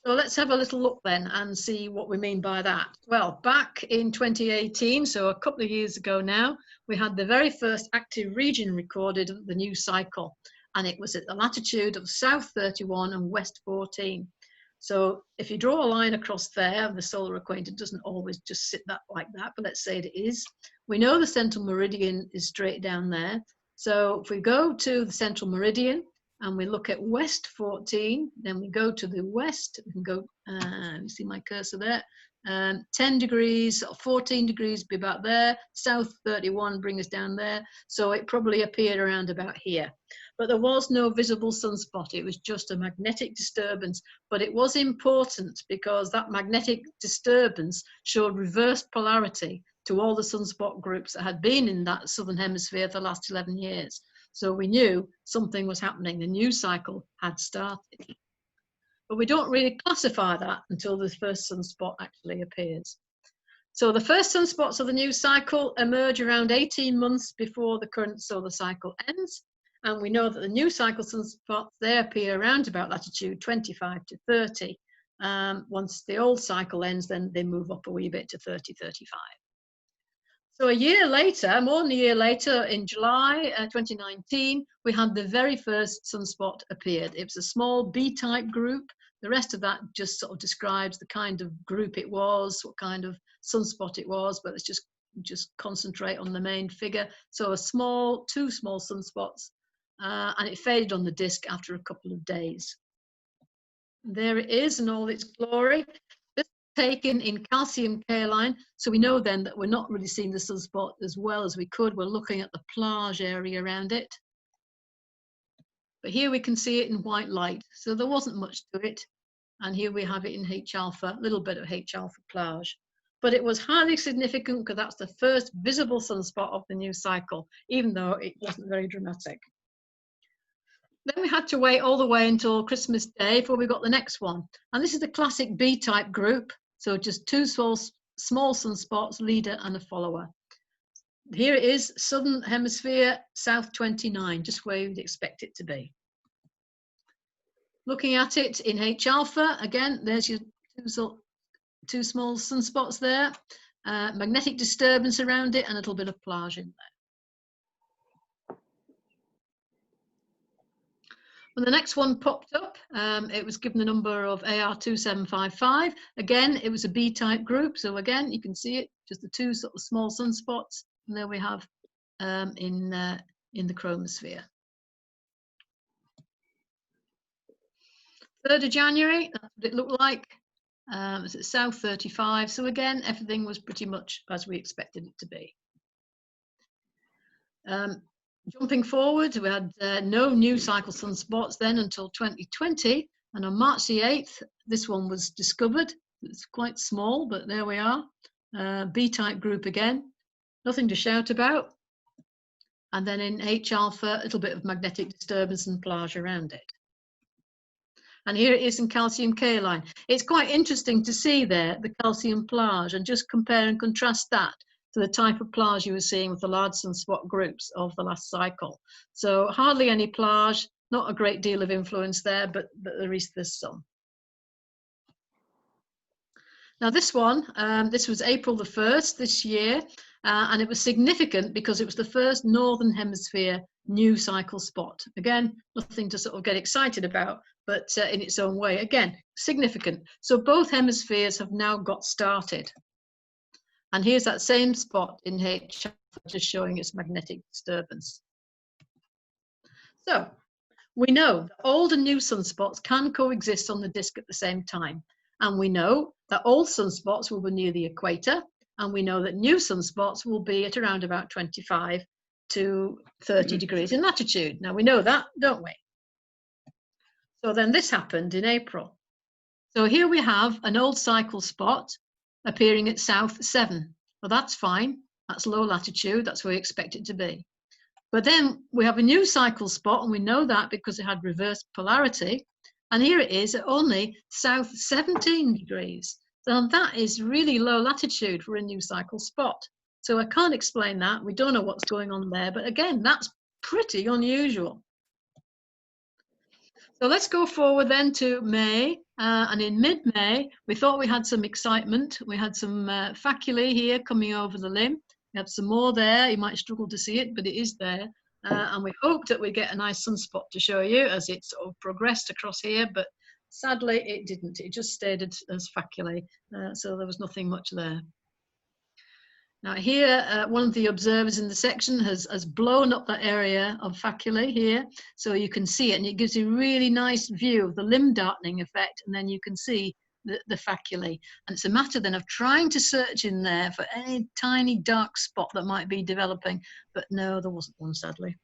So let's have a little look then and see what we mean by that. Well, back in 2018, so a couple of years ago now, we had the very first active region recorded of the new cycle, and it was at the latitude of South 31 and West 14. So if you draw a line across there, the solar equator doesn't always just sit that like that, but let's say it is. We know the central meridian is straight down there. So if we go to the central meridian and we look at West 14, then we go to the west, we can go, you see my cursor there, 10 degrees, 14 degrees be about there, South 31 bring us down there. So it probably appeared around about here. But there was no visible sunspot. It was just a magnetic disturbance. But it was important because that magnetic disturbance showed reverse polarity to all the sunspot groups that had been in that southern hemisphere for the last 11 years. So we knew something was happening. The new cycle had started. But we don't really classify that until the first sunspot actually appears. So the first sunspots of the new cycle emerge around 18 months before the current solar cycle ends. And we know that the new cycle sunspots, they appear around about latitude 25 to 30. Once the old cycle ends, then they move up a wee bit to 30, 35. So a year later, more than a year later, in July 2019, we had the very first sunspot appeared. It was a small B-type group. The rest of that just sort of describes the kind of group it was, what kind of sunspot it was, but let's just concentrate on the main figure. So two small sunspots. And it faded on the disk after a couple of days. There it is in all its glory. This was taken in calcium kaolin, so we know then that we're not really seeing the sunspot as well as we could. We're looking at the plage area around it. But here we can see it in white light, so there wasn't much to it. And here we have it in H-alpha, a little bit of H-alpha plage. But it was highly significant because that's the first visible sunspot of the new cycle, even though it wasn't very dramatic. Then we had to wait all the way until Christmas Day before we got the next one. And this is the classic B-type group. So just two small sunspots, leader and a follower. Here it is, Southern Hemisphere, South 29, just where you'd expect it to be. Looking at it in H-alpha, again, there's your two small sunspots there. Magnetic disturbance around it and a little bit of plage in there. When the next one popped up, it was given the number of AR2755. Again, it was a B-type group. So again, you can see it, just the two sort of small sunspots. And there we have in the chromosphere. 3rd of January, that's what it looked like. It's at South 35. So again, everything was pretty much as we expected it to be. Jumping forward, we had no new cycle sunspots then until 2020, and on March the 8th, this one was discovered. It's quite small, but there we are. B-type group again, nothing to shout about. And then in H-alpha, a little bit of magnetic disturbance and plage around it. And here it is in calcium kaolin. It's quite interesting to see there the calcium plage and just compare and contrast that to the type of plage you were seeing with the large sunspot groups of the last cycle. So hardly any plage, not a great deal of influence there, but there is some. Now this one, this was April the 1st this year, and it was significant because it was the first Northern Hemisphere new cycle spot. Again, nothing to sort of get excited about, but in its own way, again, significant. So both hemispheres have now got started. And here's that same spot in H, just showing its magnetic disturbance. So we know that old and new sunspots can coexist on the disk at the same time. And we know that old sunspots will be near the equator, and we know that new sunspots will be at around about 25 to 30 degrees in latitude. Now we know that, don't we? So then this happened in April. So here we have an old cycle spot appearing at south 7. Well, that's fine. That's low latitude. That's where we expect it to be. But then we have a new cycle spot, and we know that because it had reverse polarity. And here it is at only south 17 degrees. So that is really low latitude for a new cycle spot. So I can't explain that. We don't know what's going on there. But again, that's pretty unusual. So let's go forward then to May. And in mid-May, we thought we had some excitement. We had some faculae here coming over the limb. We have some more there. You might struggle to see it, but it is there. And we hoped that we'd get a nice sunspot to show you as it sort of progressed across here, but sadly it didn't. It just stayed as faculae, so there was nothing much there. Now here, one of the observers in the section has blown up that area of faculae here, so you can see it, and it gives you a really nice view of the limb darkening effect, and then you can see the faculae. And it's a matter then of trying to search in there for any tiny dark spot that might be developing, but no, there wasn't one, sadly.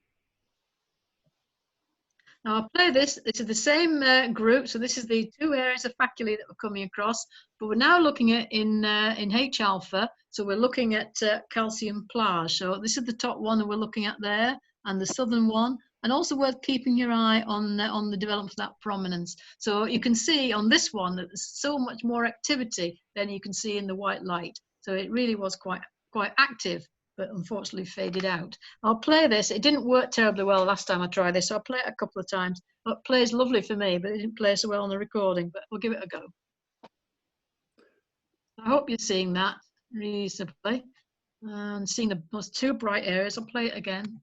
Now I'll play this. This is the same group, so this is the 2 areas of faculae that we're coming across, but we're now looking at in H alpha, so we're looking at calcium plage. So this is the top one that we're looking at there, and the southern one, and also worth keeping your eye on the development of that prominence. So you can see on this one that there's so much more activity than you can see in the white light. So it really was quite active, but unfortunately faded out. I'll play this. It didn't work terribly well last time I tried this, so I'll play it a couple of times. It plays lovely for me, but it didn't play so well on the recording, but we'll give it a go. I hope you're seeing that reasonably and seeing those 2 bright areas. I'll play it again.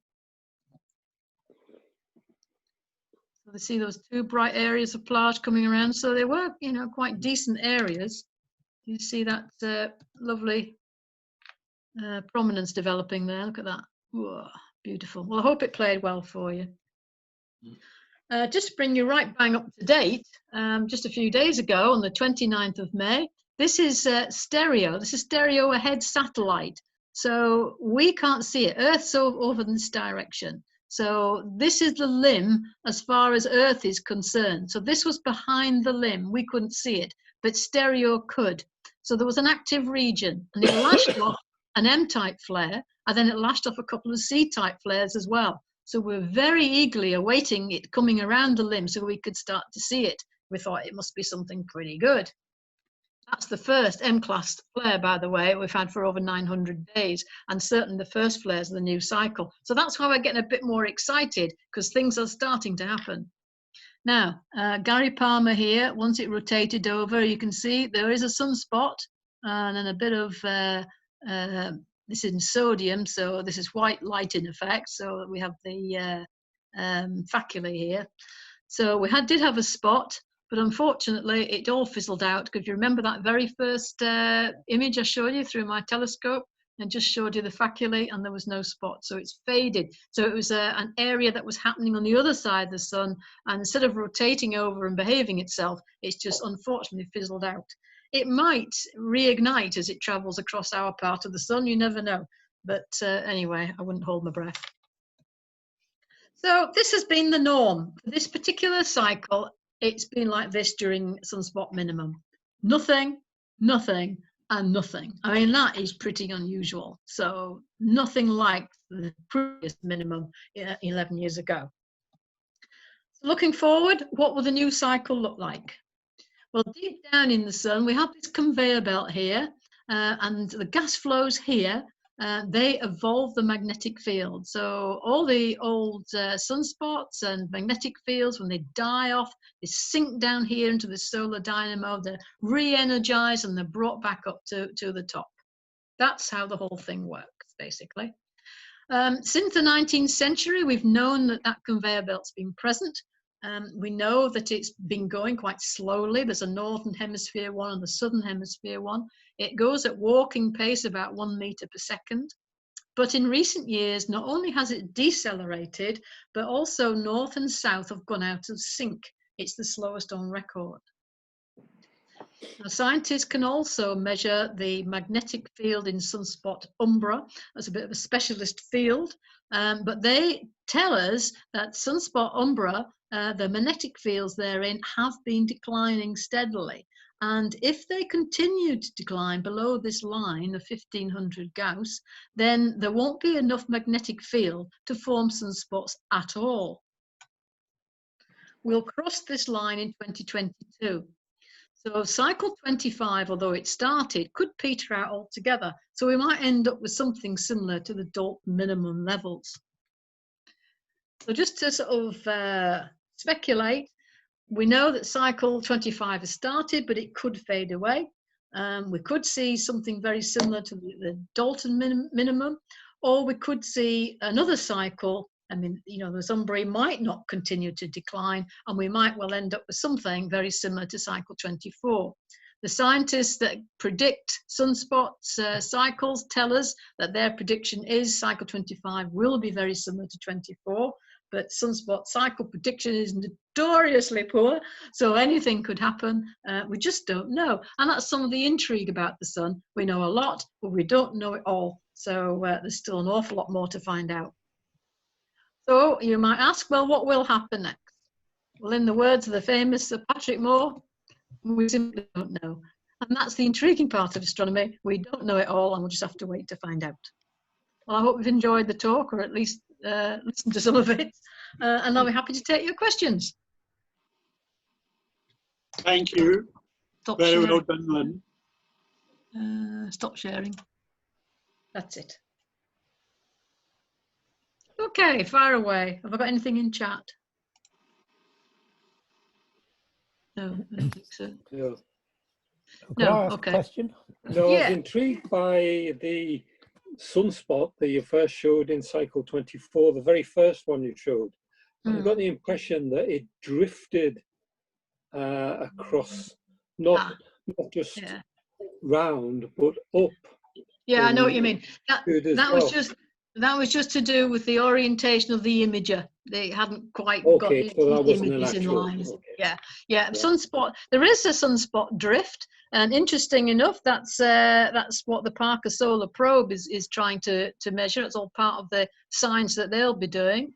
So they see those 2 bright areas of plage coming around. So they were, you know, quite decent areas. You see that lovely prominence developing there. Look at that. Whoa, beautiful. Well, I hope it played well for you. Just to bring you right bang up to date, just a few days ago on the 29th of May, this is stereo. This is stereo ahead satellite. So we can't see it. Earth's over in this direction. So this is the limb as far as Earth is concerned. So this was behind the limb. We couldn't see it, but stereo could. So there was an active region, and it lashed off an M-type flare, and then it lashed off a couple of C-type flares as well. So we're very eagerly awaiting it coming around the limb so we could start to see it. We thought it must be something pretty good. That's the first M-class flare, by the way, we've had for over 900 days, and certainly the first flares of the new cycle. So that's why we're getting a bit more excited, because things are starting to happen. Now, Gary Palmer here, once it rotated over, you can see there is a sunspot and then a bit of, this is in sodium, so this is white light in effect, so we have the faculae here. So we did have a spot, but unfortunately it all fizzled out, because you remember that very first image I showed you through my telescope and just showed you the faculae, and there was no spot, so it's faded. So it was an area that was happening on the other side of the sun, and instead of rotating over and behaving itself, it's just unfortunately fizzled out. It might reignite as it travels across our part of the sun, you never know, but anyway, I wouldn't hold my breath. So this has been the norm. For this particular cycle, it's been like this during sunspot minimum. Nothing, nothing, and nothing. I mean, that is pretty unusual. So nothing like the previous minimum 11 years ago. So looking forward, what will the new cycle look like? Well, deep down in the sun, we have this conveyor belt here, and the gas flows here. They evolve the magnetic field. So all the old sunspots and magnetic fields, when they die off, they sink down here into the solar dynamo, they're re-energized and they're brought back up to the top. That's how the whole thing works, basically. Since the 19th century, we've known that that conveyor belt's been present. We know that it's been going quite slowly. There's a northern hemisphere one and the southern hemisphere one. It goes at walking pace about 1 meter per second. But in recent years, not only has it decelerated, but also north and south have gone out of sync. It's the slowest on record. Now, scientists can also measure the magnetic field in sunspot umbra. That's a bit of a specialist field, but they tell us that sunspot umbra, the magnetic fields therein have been declining steadily. And if they continue to decline below this line of 1500 Gauss, then there won't be enough magnetic field to form sunspots at all. We'll cross this line in 2022. So cycle 25, although it started, could peter out altogether. So we might end up with something similar to the Dalton minimum levels. So just to sort of speculate, we know that cycle 25 has started, but it could fade away. We could see something very similar to the Dalton minimum, or we could see another cycle. I mean, you know, the Umbra might not continue to decline, and we might well end up with something very similar to cycle 24. The scientists that predict sunspots cycles tell us that their prediction is cycle 25 will be very similar to 24, but sunspot cycle prediction is notoriously poor, so anything could happen. We just don't know, and that's some of the intrigue about the sun. We know a lot, but we don't know it all, so there's still an awful lot more to find out. So you might ask, well, what will happen next? Well, in the words of the famous Sir Patrick Moore, we simply don't know. And that's the intriguing part of astronomy. We don't know it all, and we'll just have to wait to find out. Well, I hope you've enjoyed the talk, or at least listened to some of it, and I'll be happy to take your questions. Thank you. Stop Very sharing. well done, Lynn. Stop sharing. That's it. Okay, fire away. Have I got anything in chat? No, I don't think so. No, Can I No, ask okay. a question? no, I was Yeah. intrigued by the sunspot that you first showed in cycle 24, the very first one you showed. I got the impression that it drifted across, not just Yeah. round, but up. Yeah, I know what you mean. That was just to do with the orientation of the imager. They hadn't quite got Okay, the so that wasn't an images in actual. line. Okay. Yeah. Sunspot. There is a sunspot drift, and interesting enough, that's what the Parker Solar Probe is trying to measure. It's all part of the science that they'll be doing.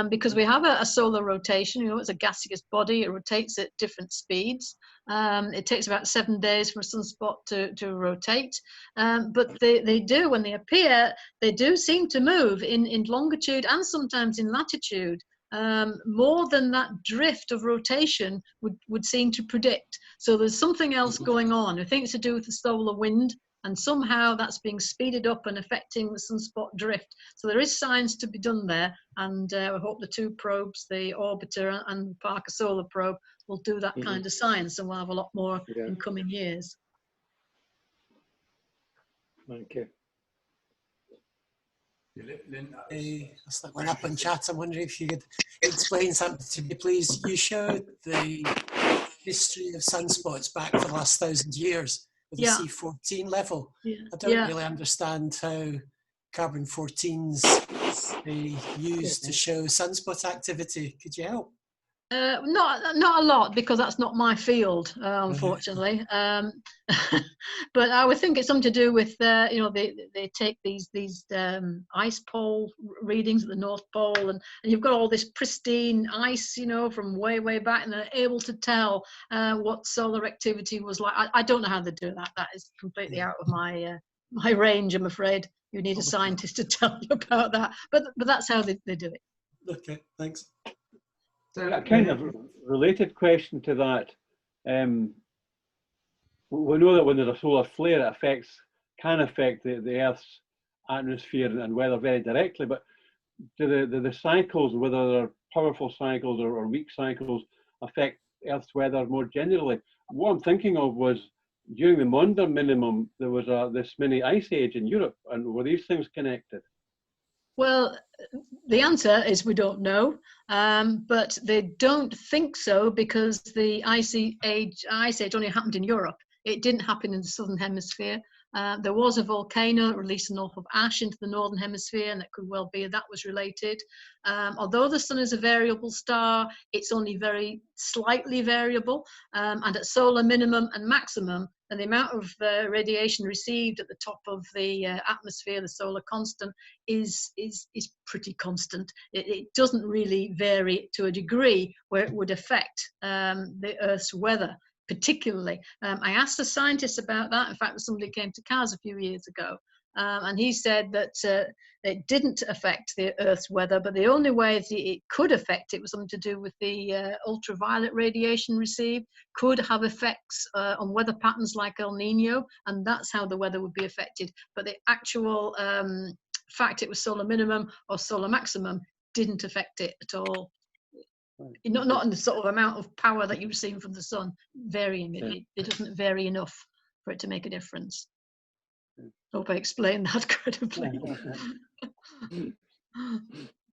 Because we have a solar rotation, you know, it's a gaseous body, it rotates at different speeds. It takes about 7 days for a sunspot to rotate. But they do, when they appear, they do seem to move in longitude and sometimes in latitude. More than that drift of rotation would seem to predict. So there's something else going on. I think it's to do with the solar wind, and somehow that's being speeded up and affecting the sunspot drift. So there is science to be done there, and I hope the two probes, the orbiter and Parker Solar Probe, will do that kind of science, and we'll have a lot more in coming years. Thank you. That's like one up in chat. I'm wondering if you could explain something to me, please. You showed the history of sunspots back for the last 1,000 years with the C14 level. I don't really understand how carbon-14's used to show sunspot activity. Could you help? Not a lot, because that's not my field, unfortunately. But I would think it's something to do with you know, they take these ice pole readings at the North Pole, and you've got all this pristine ice, you know, from way back, and they're able to tell what solar activity was like. I don't know how they do that. That is completely out of my my range, I'm afraid. You need a scientist to tell you about that. But that's how they do it. Okay, thanks. So a kind of related question to that. We know that when there's a solar flare, it can affect the Earth's atmosphere and weather very directly. But do the cycles, whether they're powerful cycles or weak cycles, affect Earth's weather more generally? What I'm thinking of was during the Maunder minimum, there was this mini ice age in Europe, and were these things connected? Well, the answer is we don't know, but they don't think so, because the ice age only happened in Europe. It didn't happen in the southern hemisphere. There was a volcano releasing an awful ash into the northern hemisphere, and it could well be that was related. Although the sun is a variable star, it's only very slightly variable, and at solar minimum and maximum, and the amount of radiation received at the top of the atmosphere, the solar constant, is pretty constant. It doesn't really vary to a degree where it would affect the Earth's weather particularly. I asked a scientist about that. In fact, somebody came to CAS a few years ago, and he said that it didn't affect the Earth's weather, but the only way that it could affect it was something to do with the ultraviolet radiation received, could have effects on weather patterns like El Nino, and that's how the weather would be affected. But the actual fact it was solar minimum or solar maximum didn't affect it at all. Not in the sort of amount of power that you receive from the sun, varying it. It doesn't vary enough for it to make a difference. Hope I explained that credibly.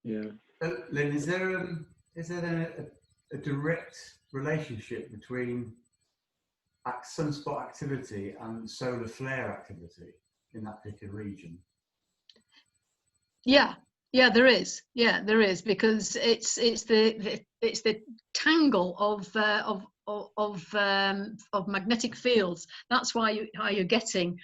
Yeah. Lynn, is there a direct relationship between sunspot activity and solar flare activity in that particular region? Yeah, there is. Yeah, there is, because it's the tangle of magnetic fields. That's why you're getting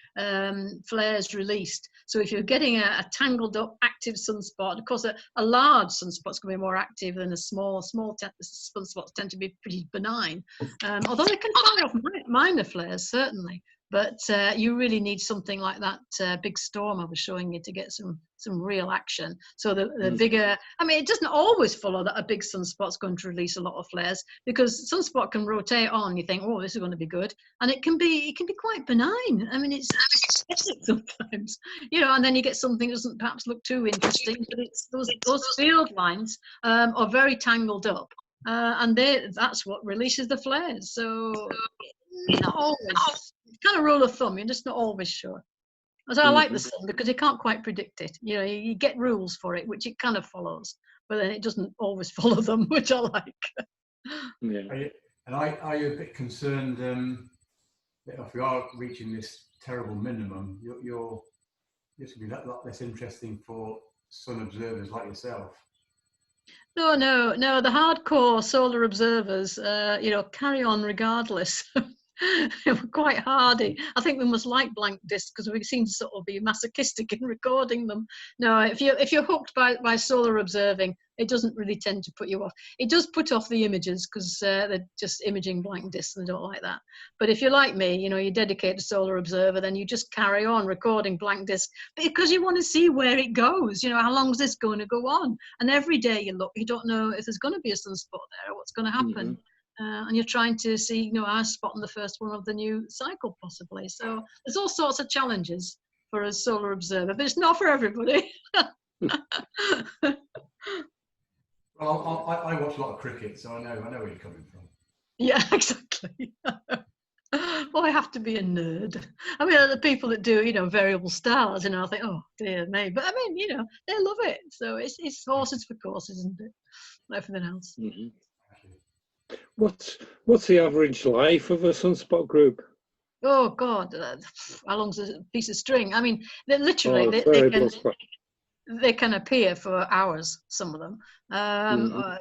flares released. So if you're getting a tangled up active sunspot, of course a large sunspot's going to be more active than a small sunspots tend to be pretty benign, although they can fire off minor flares certainly. But you really need something like that big storm I was showing you to get some real action. So the bigger, I mean, it doesn't always follow that a big sunspot's going to release a lot of flares, because sunspot can rotate on. You think, oh, this is going to be good, and it can be quite benign. I mean, it's sometimes, and then you get something that doesn't perhaps look too interesting, but it's those field lines are very tangled up, and that's what releases the flares. So not always. Kind of rule of thumb, you're just not always sure. So I like the sun because you can't quite predict it. You get rules for it, which it kind of follows, but then it doesn't always follow them, which I like. Yeah. Are you a bit concerned that if we are reaching this terrible minimum, this will be a lot less interesting for sun observers like yourself? No, the hardcore solar observers, carry on regardless. We're quite hardy. I think we must like blank discs because we seem to sort of be masochistic in recording them. No, if you're hooked by solar observing, it doesn't really tend to put you off. It does put off the images because they're just imaging blank discs and they don't like that. But if you're like me, you dedicate to solar observer, then you just carry on recording blank discs because you want to see where it goes. How long is this going to go on? And every day you look, you don't know if there's going to be a sunspot there or what's going to happen. And you're trying to see, I spot on the first one of the new cycle possibly. So there's all sorts of challenges for a solar observer, but it's not for everybody. Well, I watch a lot of cricket, so I know where you're coming from. Yeah, exactly. Well, I have to be a nerd. I mean, the people that do, variable stars, I think, oh dear me. But I mean, they love it. So it's horses for courses, isn't it? Everything else. Mm-hmm. What's the average life of a sunspot group? Oh God, how long's a piece of string? I mean, they literally they can appear for hours. Some of them,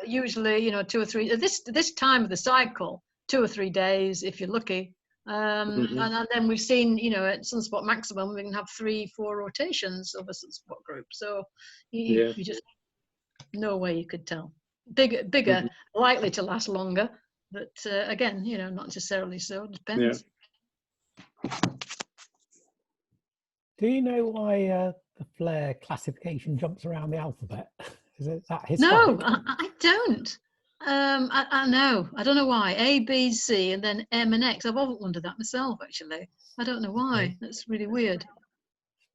usually 2 or 3. This time of the cycle, 2 or 3 days if you're lucky. And then we've seen, at sunspot maximum, we can have 3-4 rotations of a sunspot group. So you just no way you could tell. Bigger, likely to last longer, but again, not necessarily so. It depends. Yeah. Do you know why the flare classification jumps around the alphabet? Is that historic? No, I don't. I know. I don't know why. A, B, C, and then M and X. I've often wondered that myself, actually. I don't know why. That's really weird.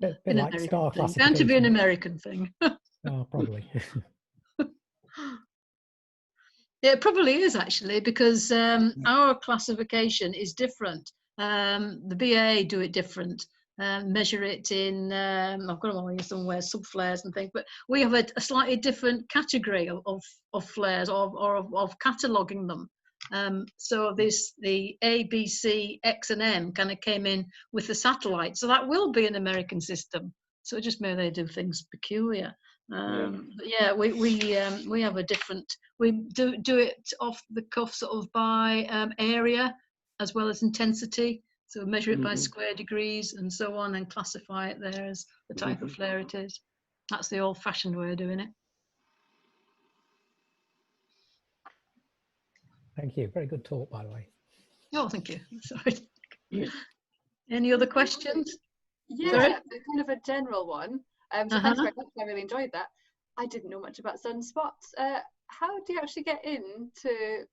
Bit like star classification. Bound to be an American thing. Oh, probably. Yeah, it probably is actually, because our classification is different. The BAA do it different, measure it in, I've got them all here somewhere, subflares and things, but we have a slightly different category of flares or of cataloguing them. So the A, B, C, X, and M kind of came in with the satellite. So that will be an American system. So just maybe they do things peculiar. But yeah, we have a different. We do it off the cuff, sort of by area as well as intensity. So measure it by square degrees and so on, and classify it there as the type of flare it is. That's the old-fashioned way of doing it. Thank you. Very good talk, by the way. Oh, thank you. Sorry. Any other questions? Yeah, Sorry? kind of a general one. So thanks very much. I really enjoyed that. I didn't know much about sunspots. How do you actually get into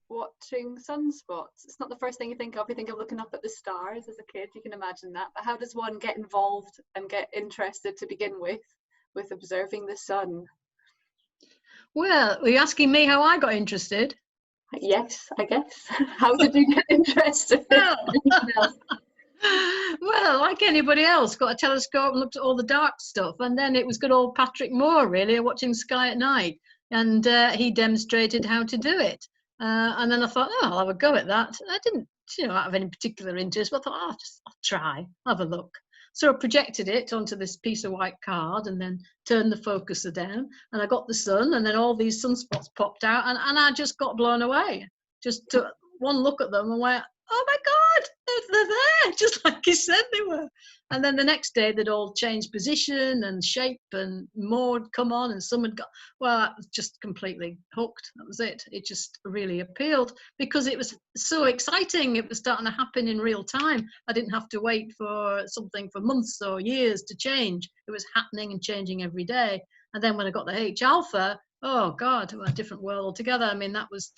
watching sunspots? It's not the first thing you think of. You think of looking up at the stars as a kid. You can imagine that. But how does one get involved and get interested to begin with observing the sun? Well, are you asking me how I got interested? Yes, I guess. How did you get interested? Well, like anybody else, got a telescope and looked at all the dark stuff, and then it was good old Patrick Moore, really, watching Sky at Night, and he demonstrated how to do it. And then I thought, oh, I'll have a go at that. I didn't, have any particular interest, but I thought, I'll try, have a look. So I projected it onto this piece of white card and then turned the focuser down, and I got the sun, and then all these sunspots popped out, and I just got blown away. Just took one look at them and went, oh my God, they're there, just like you said they were. And then the next day they'd all changed position and shape, and more had come on, and some had got, well, I was just completely hooked. That was it. It just really appealed because it was so exciting. It was starting to happen in real time. I didn't have to wait for something for months or years to change. It was happening and changing every day. And then when I got the H alpha, oh God, a different world altogether. I mean, that was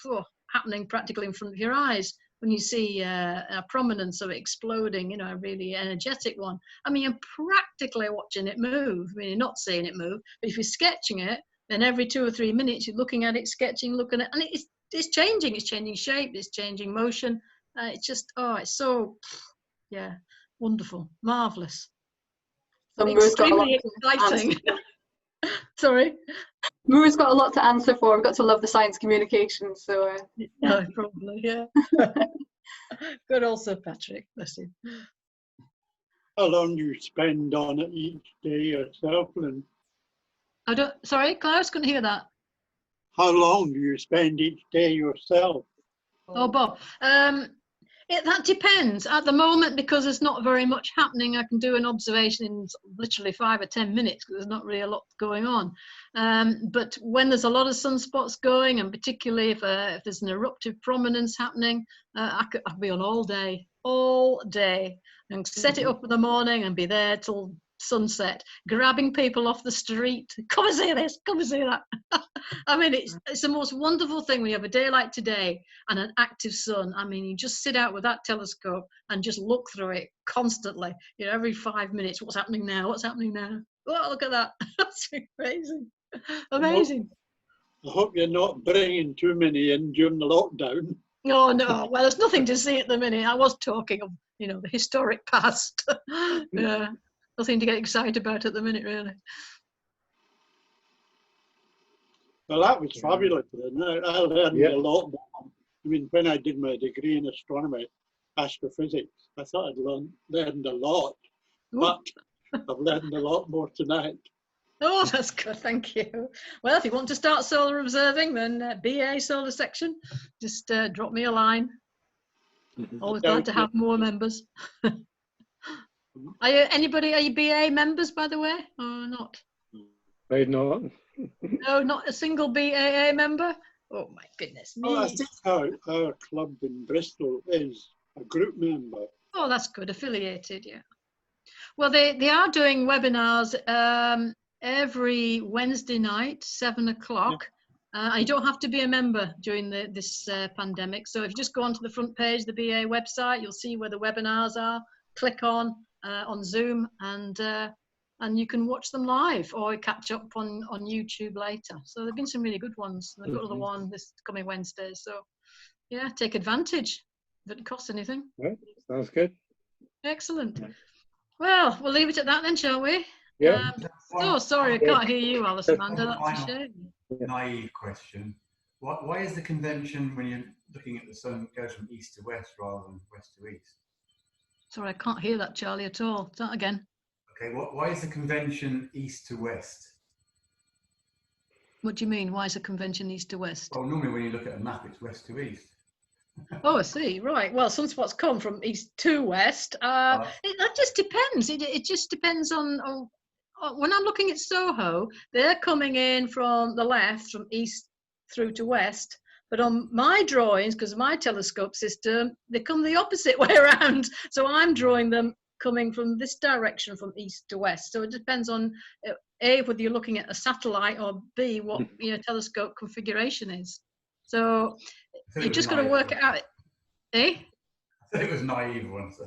happening practically in front of your eyes. When you see a prominence of it exploding, a really energetic one. I mean, you're practically watching it move. I mean, you're not seeing it move, but if you're sketching it, then every 2 or 3 minutes you're looking at it, sketching, looking at it, and it's changing. It's changing shape. It's changing motion. It's just, it's so, wonderful, marvelous, extremely exciting. Sorry. Moore's got a lot to answer for. We've got to love the science communication. So probably, yeah. Good also, Patrick. Bless you. How long do you spend on it each day yourself, Lynn? Sorry, Klaus, couldn't hear that. How long do you spend each day yourself? Oh, Bob. That depends. At the moment, because there's not very much happening, I can do an observation in literally 5 or 10 minutes because there's not really a lot going on. But when there's a lot of sunspots going, and particularly if there's an eruptive prominence happening, I'll be on all day, and set it up in the morning and be there till sunset, grabbing people off the street. Come and see this, come and see that. I mean, it's the most wonderful thing when you have a day like today and an active sun. I mean, you just sit out with that telescope and just look through it constantly, every 5 minutes. What's happening now? What's happening now? Oh, look at that. That's amazing. I hope you're not bringing too many in during the lockdown. Oh, no. Well, there's nothing to see at the minute. I was talking of, the historic past. Yeah. Nothing to get excited about at the minute, really. Well, that was fabulous. I learned a lot more. I mean, when I did my degree in astronomy, astrophysics, I thought I'd learned a lot, but I've learned a lot more tonight. Oh, that's good, thank you. Well, if you want to start solar observing, then BA solar section, just drop me a line. Always glad to have more members. Are you BA members, by the way, or not? Right, not. No, not a single BAA member? Oh, my goodness me. Oh, I think our club in Bristol is a group member. Oh, that's good, affiliated, yeah. Well, they are doing webinars every Wednesday night, 7 o'clock. You don't have to be a member during this pandemic. So if you just go onto the front page of the BA website, you'll see where the webinars are. Click on Zoom, and you can watch them live or catch up on YouTube later. So there've been some really good ones. They've got another one this coming Wednesday. So yeah, take advantage. It doesn't cost anything. Right. Sounds good. Excellent. Well, we'll leave it at that then, shall we? Yeah. Sorry, I can't hear you, Alice Amanda. That's a shame. Naive question. Why is the convention when you're looking at the sun goes from east to west rather than west to east? Sorry, I can't hear that, Charlie, at all. Start again. Okay, why is the convention east to west? What do you mean? Why is a convention east to west? Well, normally when you look at a map, it's west to east. Oh, I see. Right. Well, sunspots come from east to west. That just depends. It just depends on when I'm looking at Soho, they're coming in from the left, from east through to west. But on my drawings, because of my telescope system, they come the opposite way around. So I'm drawing them coming from this direction, from east to west. So it depends on A, whether you're looking at a satellite, or B, what your telescope configuration is. So you just got to work it out. Eh? I thought it was naive once.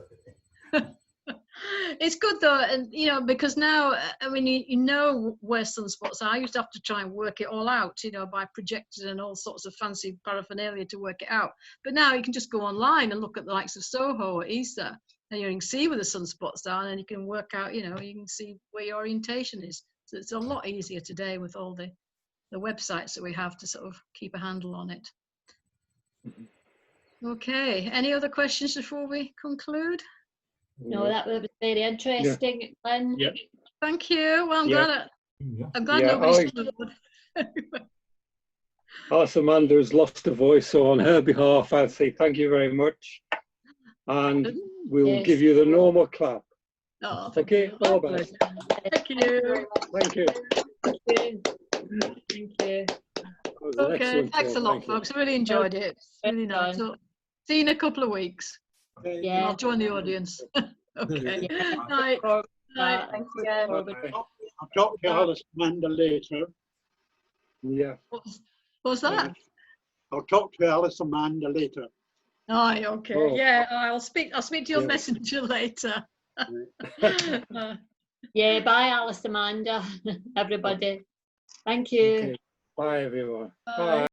It's good though, and you know, because now, I mean, you know where sunspots are. I used to have to try and work it all out, you know, by projectors and all sorts of fancy paraphernalia to work it out. But now you can just go online and look at the likes of Soho or ESA, and you can see where the sunspots are, and you can work out, you know, you can see where your orientation is. So it's a lot easier today with all the websites that we have to sort of keep a handle on it. Okay, any other questions before we conclude? No, that was very interesting, Glenn. Yep. Thank you. Well, I'm glad Yeah, nobody's bored. Alice Amanda's lost a voice, so on her behalf, I'll say thank you very much. And we'll give you the normal clap. Oh, okay, all the best. Thank you. Thank you. Thank you. Thank you. Okay, thanks a lot, folks. I really enjoyed it. It's really nice. So, see you in a couple of weeks. Yeah. I'll join the audience. Okay. Yeah. Night. Night. Thank you again. I'll talk to Alice Amanda later. Yeah. What's that? I'll talk to Alice Amanda later. Oh, okay. Oh. Yeah, I'll speak to your Yeah. messenger later. Yeah, bye, Alice Amanda, everybody. Thank you. Okay. Bye, everyone. Bye. Bye.